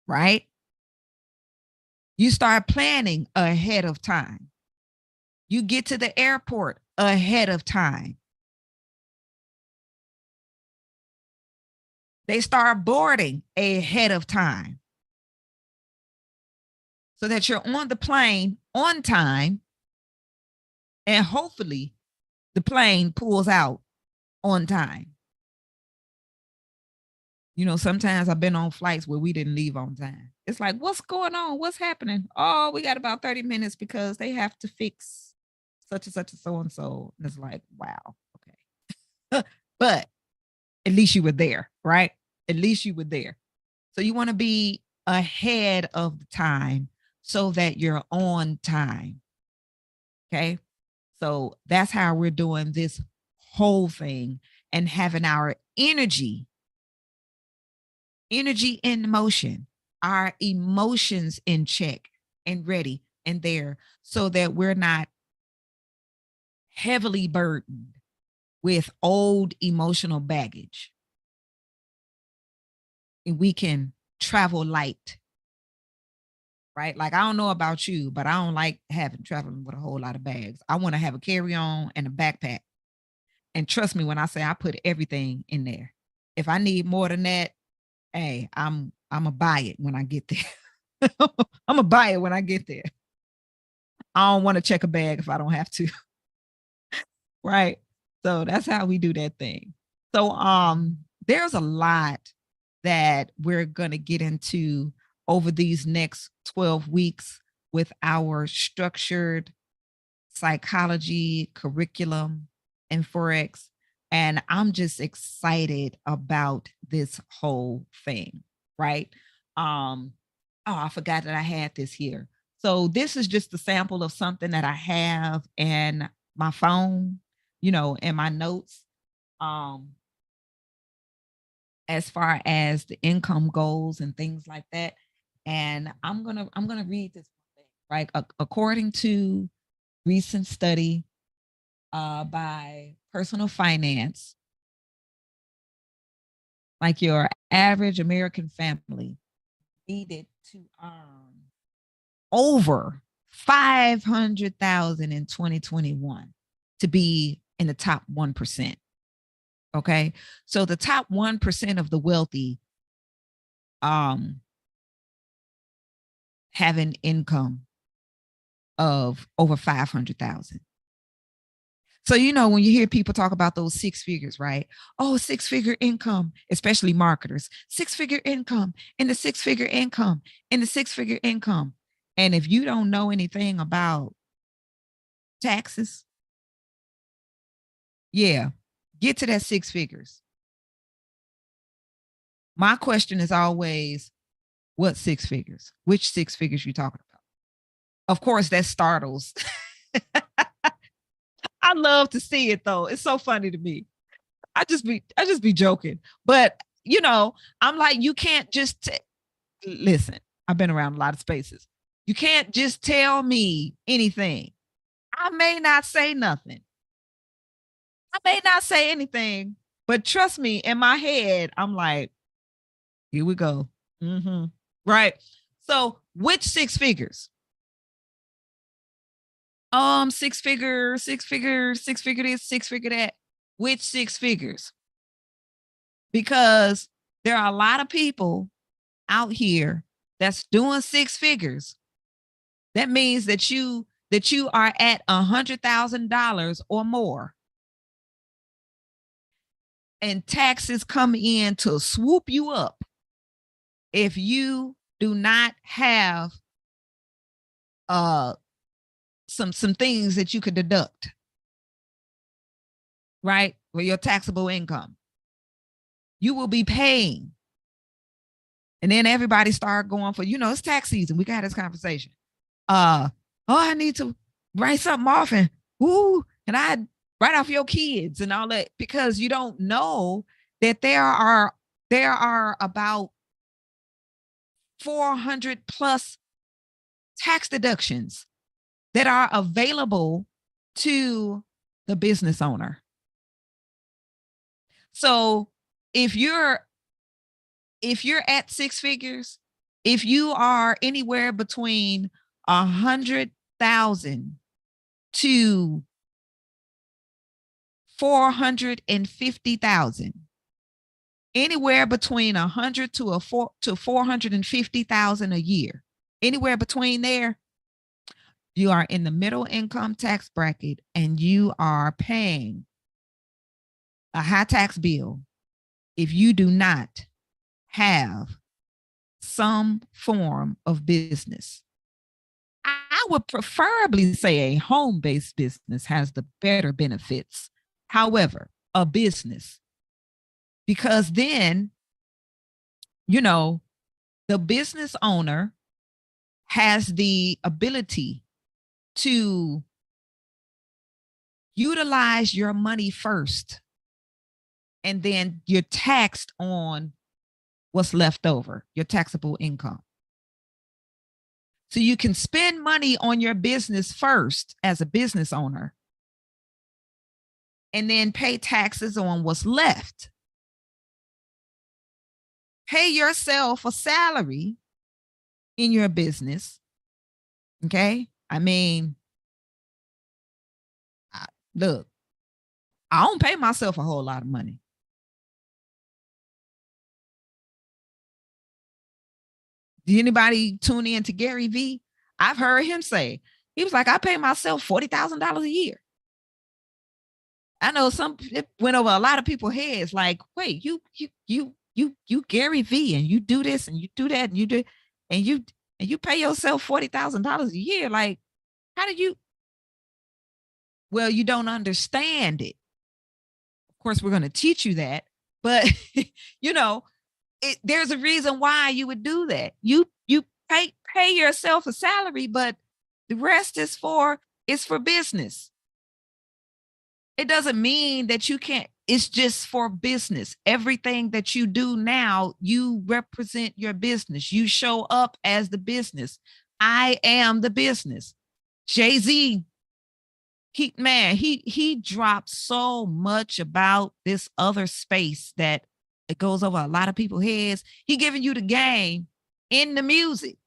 Right? You start planning ahead of time. You get to the airport ahead of time. They start boarding ahead of time so that you're on the plane on time, and hopefully the plane pulls out on time. You know, sometimes I've been on flights where we didn't leave on time. It's like, what's going on? What's happening? Oh, we got about 30 minutes because they have to fix such and such and so and so. And it's like, wow, okay. But at least you were there, right? At least you were there. So you want to be ahead of the time so that you're on time. Okay. So that's how we're doing this whole thing and having our energy in motion, our emotions in check and ready and there, so that we're not heavily burdened with old emotional baggage. And we can travel light, right? Like, I don't know about you, but I don't like traveling with a whole lot of bags. I want to have a carry-on and a backpack. And trust me when I say I put everything in there. If I need more than that, hey, I'm gonna buy it when I get there. I'm gonna buy it when I get there. I don't want to check a bag if I don't have to. Right. So that's how we do that thing. So there's a lot that we're gonna get into over these next 12 weeks with our structured psychology curriculum and Forex. And I'm just excited about this whole thing, right? Oh, I forgot that I had this here. So this is just a sample of something that I have in my phone, in my notes. As far as the income goals and things like that. And I'm gonna read this thing, right? According to recent study by Personal Finance, like your average American family needed to earn over 500,000 in 2021 to be in the top 1%. Okay. So the top 1% of the wealthy have an income of over 500,000. So, when you hear people talk about those six figures, right? Oh, six-figure income, especially marketers, six-figure income, in the six-figure income, in the six-figure income. And if you don't know anything about taxes, yeah, get to that six figures. My question is always, what six figures? Which six figures you talking about? Of course, that startles. I love to see it though. It's so funny to me. I just be joking. But I'm like, you can't just listen. I've been around a lot of spaces. You can't just tell me anything. I may not say nothing. I may not say anything, but trust me, in my head, I'm like, here we go. Mm-hmm. Right. So which six figures? Six figure, six figure, six figure this, six figure that. Which six figures? Because there are a lot of people out here that's doing six figures. That means that you are at $100,000 or more. And taxes come in to swoop you up if you do not have some things that you could deduct, right? For your taxable income. You will be paying. And then everybody start going for, it's tax season. We got this conversation. I need to write something off and I write off your kids and all that, because you don't know that there are about 400 plus tax deductions that are available to the business owner. So if you're at six figures, if you are anywhere between 100,000 to 450,000, anywhere between 100 to 450,000 a year, anywhere between there, you are in the middle income tax bracket and you are paying a high tax bill if you do not have some form of business. I would preferably say a home-based business has the better benefits. However, a business, because then, the business owner has the ability to utilize your money first, and then you're taxed on what's left over, your taxable income. So you can spend money on your business first as a business owner, and then pay taxes on what's left. Pay yourself a salary in your business Okay. I mean, look, I don't pay myself a whole lot of money. Did anybody tune in to Gary V? I've heard him say, he was like, I pay myself $40,000 a year. I know it went over a lot of people's heads. Like, wait, you Gary V, and you do this and you do that and you do, and you pay yourself $40,000 a year. Like, how did you? Well, you don't understand it. Of course, we're going to teach you that, but you know, there's a reason why you would do that. You pay yourself a salary, but the rest is for business. It doesn't mean that you can't. It's just for business. Everything that you do now, you represent your business. You show up as the business. I am the business. Jay-Z, he dropped so much about this other space that it goes over a lot of people's heads. He giving you the game in the music.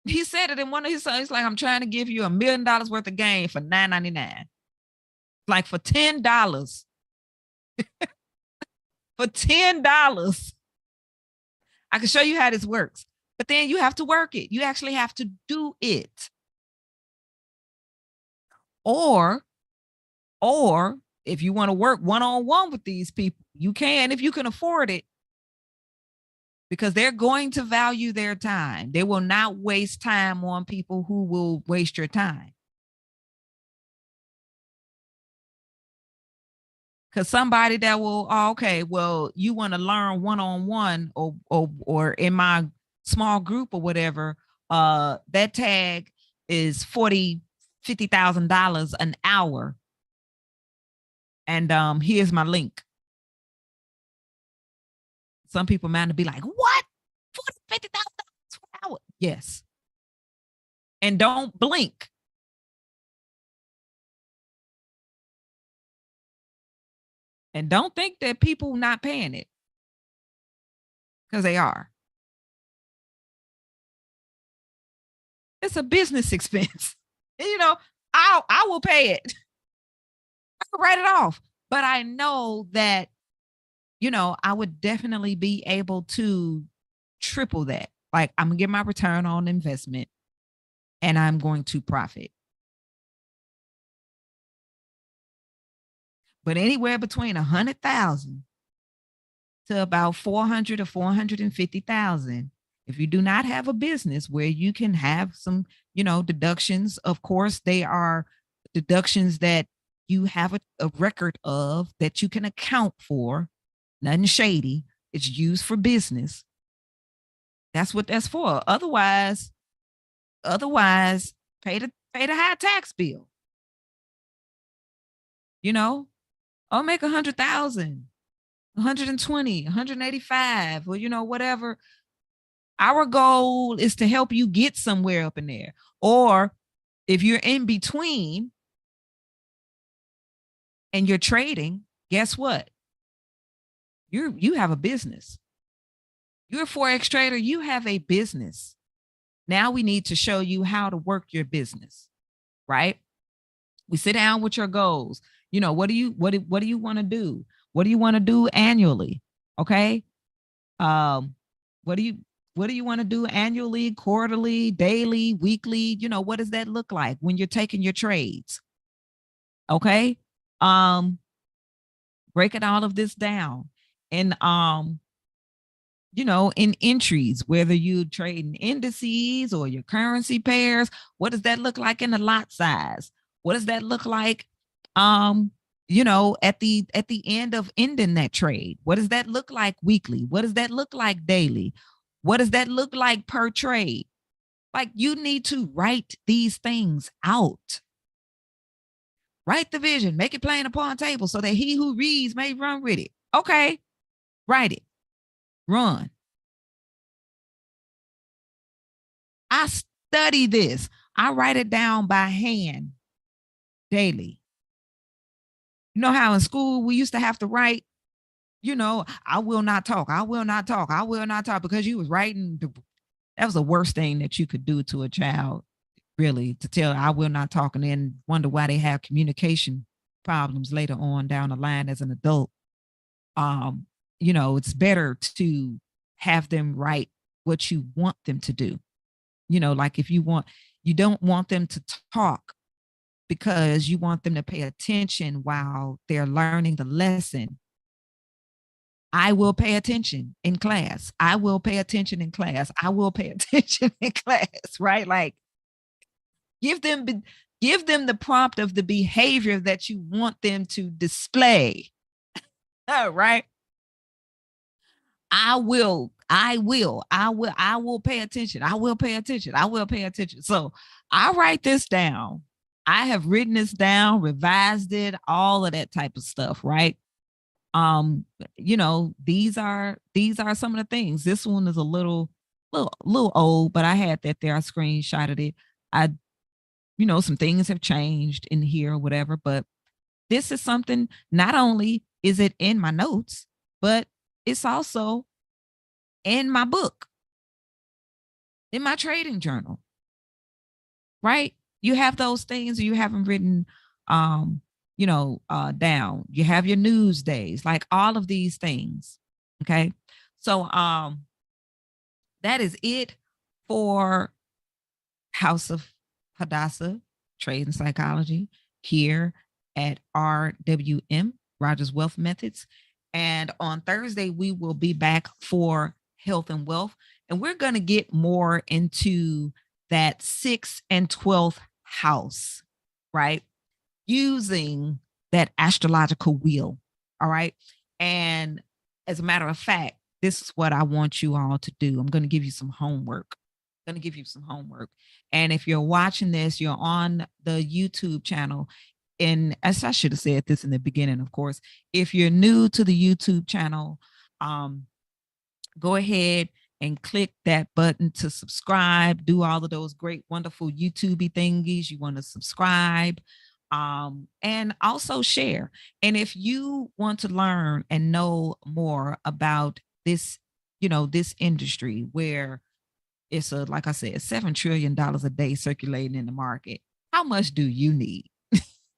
He said it in one of his songs. He's like, I'm trying to give you $1 million worth of game for $9.99. Like for $10. For $10. I can show you how this works. But then you have to work it. You actually have to do it. Or if you want to work one-on-one with these people, you can if you can afford it. Because they're going to value their time. They will not waste time on people who will waste your time. Because somebody that will, okay, well, you want to learn one-on-one or in my small group or whatever, that tag is $50,000 an hour. And here's my link. Some people might be like, what? $50,000 per hour? Yes. And don't blink. And don't think that people not paying it, because they are. It's a business expense. You know, I will pay it. I can write it off. But I know that, you know, I would definitely be able to triple that. Like, I'm gonna get my return on investment and I'm going to profit. But anywhere between 100,000 to about 400 or 450,000, if you do not have a business where you can have some, you know, deductions, of course, they are deductions that you have a record of that you can account for. Nothing shady. It's used for business. That's what that's for. Otherwise, pay the high tax bill. You know, I'll make 100,000, 120, 185, or, you know, whatever. Our goal is to help you get somewhere up in there. Or if you're in between and you're trading, guess what? You have a business. You're a Forex trader, you have a business. Now we need to show you how to work your business, right? We sit down with your goals. You know, what do you want to do? What do you want to do annually? Okay. What do you want to do annually, quarterly, daily, weekly? You know, what does that look like when you're taking your trades? Okay. Breaking all of this down. And you know, in entries, whether you trade in indices or your currency pairs, what does that look like in the lot size? What does that look like you know, at the end of ending that trade? What does that look like weekly? What does that look like daily? What does that look like per trade? Like, you need to write these things out. Write the vision, make it plain upon table so that he who reads may run with it. Okay, write it. Run. I study this. I write it down by hand daily. You know how in school we used to have to write I will not talk. I will not talk. I will not talk because you was writing. That was the worst thing that you could do to a child, really, to tell I will not talk and then wonder why they have communication problems later on down the line as an adult. Um, it's better to have them write what you want them to do. Like if you don't want them to talk because you want them to pay attention while they're learning the lesson. I will pay attention in class. I will pay attention in class. I will pay attention in class, right? Like give them give them the prompt of the behavior that you want them to display. All right. I will pay attention. I will pay attention. I will pay attention. So I write this down. I have written this down, revised it, all of that type of stuff, right? These are some of the things. This one is a little old, but I had that there. I screenshotted it. Some things have changed in here or whatever, but this is something, not only is it in my notes, but it's also in my book, in my trading journal, right? You have those things, or you have them written, down. You have your news days, like all of these things. Okay. So, that is it for House of Hadassah Trade Psychology here at RWM, Rogers Wealth Methods. And on Thursday, we will be back for Health and Wealth. And we're going to get more into that 6th and 12th house, right? Using that astrological wheel. All right. And as a matter of fact, this is what I want you all to do. I'm going to give you some homework. And if you're watching this, you're on the YouTube channel. And as I should have said this in the beginning, of course, if you're new to the YouTube channel, go ahead and click that button to subscribe, do all of those great, wonderful YouTubey thingies. You want to subscribe, and also share. And if you want to learn and know more about this, this industry where it's like I said, $7 trillion a day circulating in the market, how much do you need?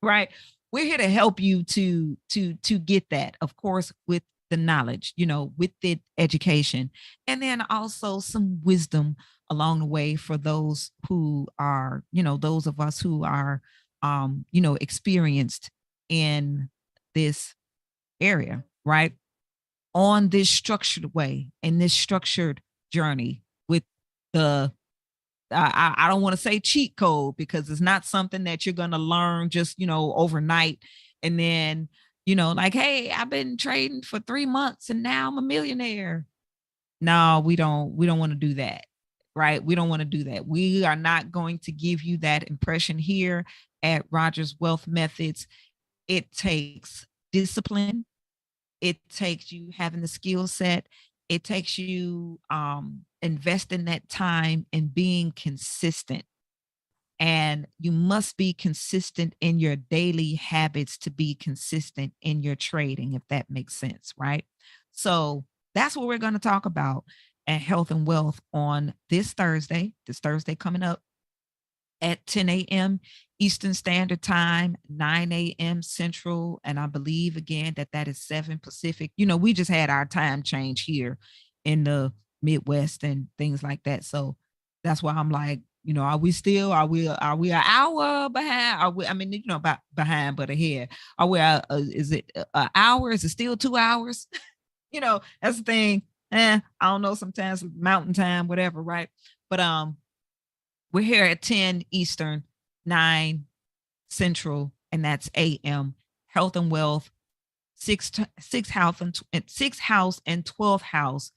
Right? We're here to help you to get that, of course, with the knowledge, with the education, and then also some wisdom along the way for those who are, those of us who are, experienced in this area, right? On this structured way, in this structured journey with the I don't want to say cheat code, because it's not something that you're going to learn just, overnight. And then, like, hey, I've been trading for 3 months and now I'm a millionaire. No, we don't want to do that. Right. We don't want to do that. We are not going to give you that impression here at Rogers Wealth Methods. It takes discipline. It takes you having the skill set. It takes you investing that time and being consistent. And you must be consistent in your daily habits to be consistent in your trading, if that makes sense, right? So that's what we're going to talk about at Health and Wealth on this Thursday coming up at 10 a.m. Eastern Standard Time, 9 a.m. Central. And I believe, again, that is 7 Pacific. We just had our time change here in the Midwest and things like that. So that's why I'm like, are we an hour behind? Are we, about behind, but ahead. Are we, is it an hour? Is it still 2 hours? That's the thing. I don't know, sometimes mountain time, whatever. Right. But, we're here at 10 Eastern, 9 Central, and that's AM. Health and Wealth, sixth house and 12th house,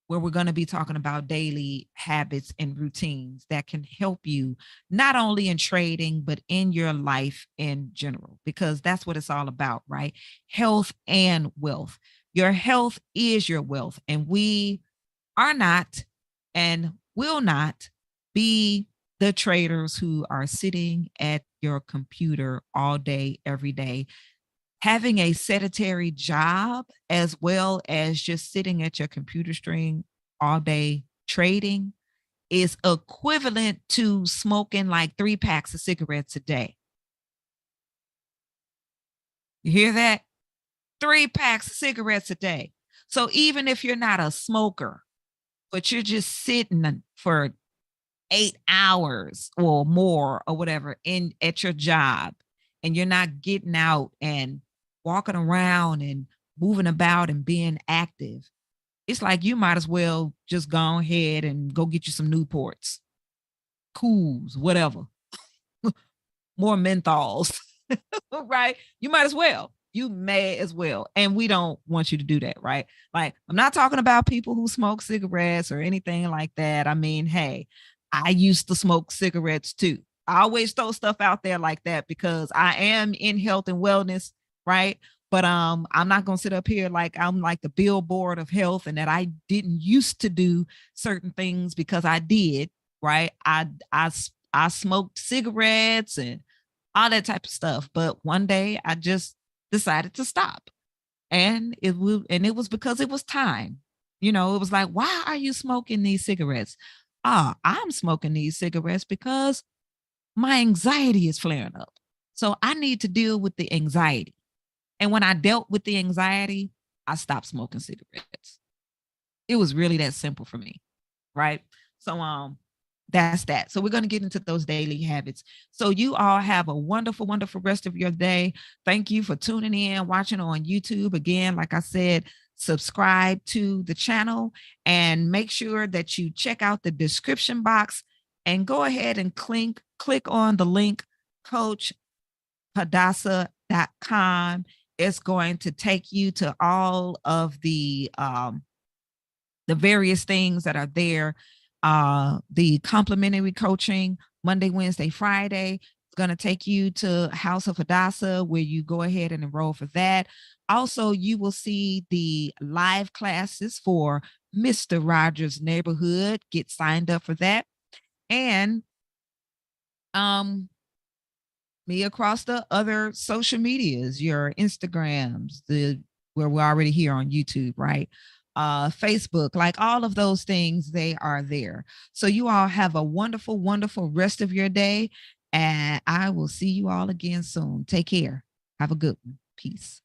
where we're going to be talking about daily habits and routines that can help you not only in trading, but in your life in general, because that's what it's all about, right? Health and wealth. Your health is your wealth, and we are not and will not be the traders who are sitting at your computer all day, every day, having a sedentary job as well as just sitting at your computer screen all day trading is equivalent to smoking like 3 packs of cigarettes a day. You hear that? 3 packs of cigarettes a day. So even if you're not a smoker, but you're just sitting for 8 hours or more or whatever in at your job, and you're not getting out and walking around and moving about and being active, it's like you might as well just go ahead and go get you some Newports, Cools, whatever, more menthols, right? You might as well. You may as well. And we don't want you to do that, right? Like, I'm not talking about people who smoke cigarettes or anything like that. I mean, hey, I used to smoke cigarettes too. I always throw stuff out there like that because I am in health and wellness, right? But I'm not gonna sit up here like I'm like the billboard of health and that I didn't used to do certain things because I did, right? I smoked cigarettes and all that type of stuff. But one day I just decided to stop. And it was because it was time. You know, it was like, why are you smoking these cigarettes? I'm smoking these cigarettes because my anxiety is flaring up. So I need to deal with the anxiety. And when I dealt with the anxiety, I stopped smoking cigarettes. It was really that simple for me, right? So that's that. So we're going to get into those daily habits. So you all have a wonderful, wonderful rest of your day. Thank you for tuning in, watching on YouTube. Again, like I said, subscribe to the channel and make sure that you check out the description box and go ahead and click on the link coachhadassah.com. It's going to take you to all of the various things that are there. The complimentary coaching Monday, Wednesday, Friday is going to take you to House of Hadassah, where you go ahead and enroll for that. Also, you will see the live classes for Mr. Rogers' Neighborhood. Get signed up for that. And me across the other social medias, your Instagrams, where we're already here on YouTube, right? Facebook, like all of those things, they are there. So you all have a wonderful, wonderful rest of your day. And I will see you all again soon. Take care. Have a good one. Peace.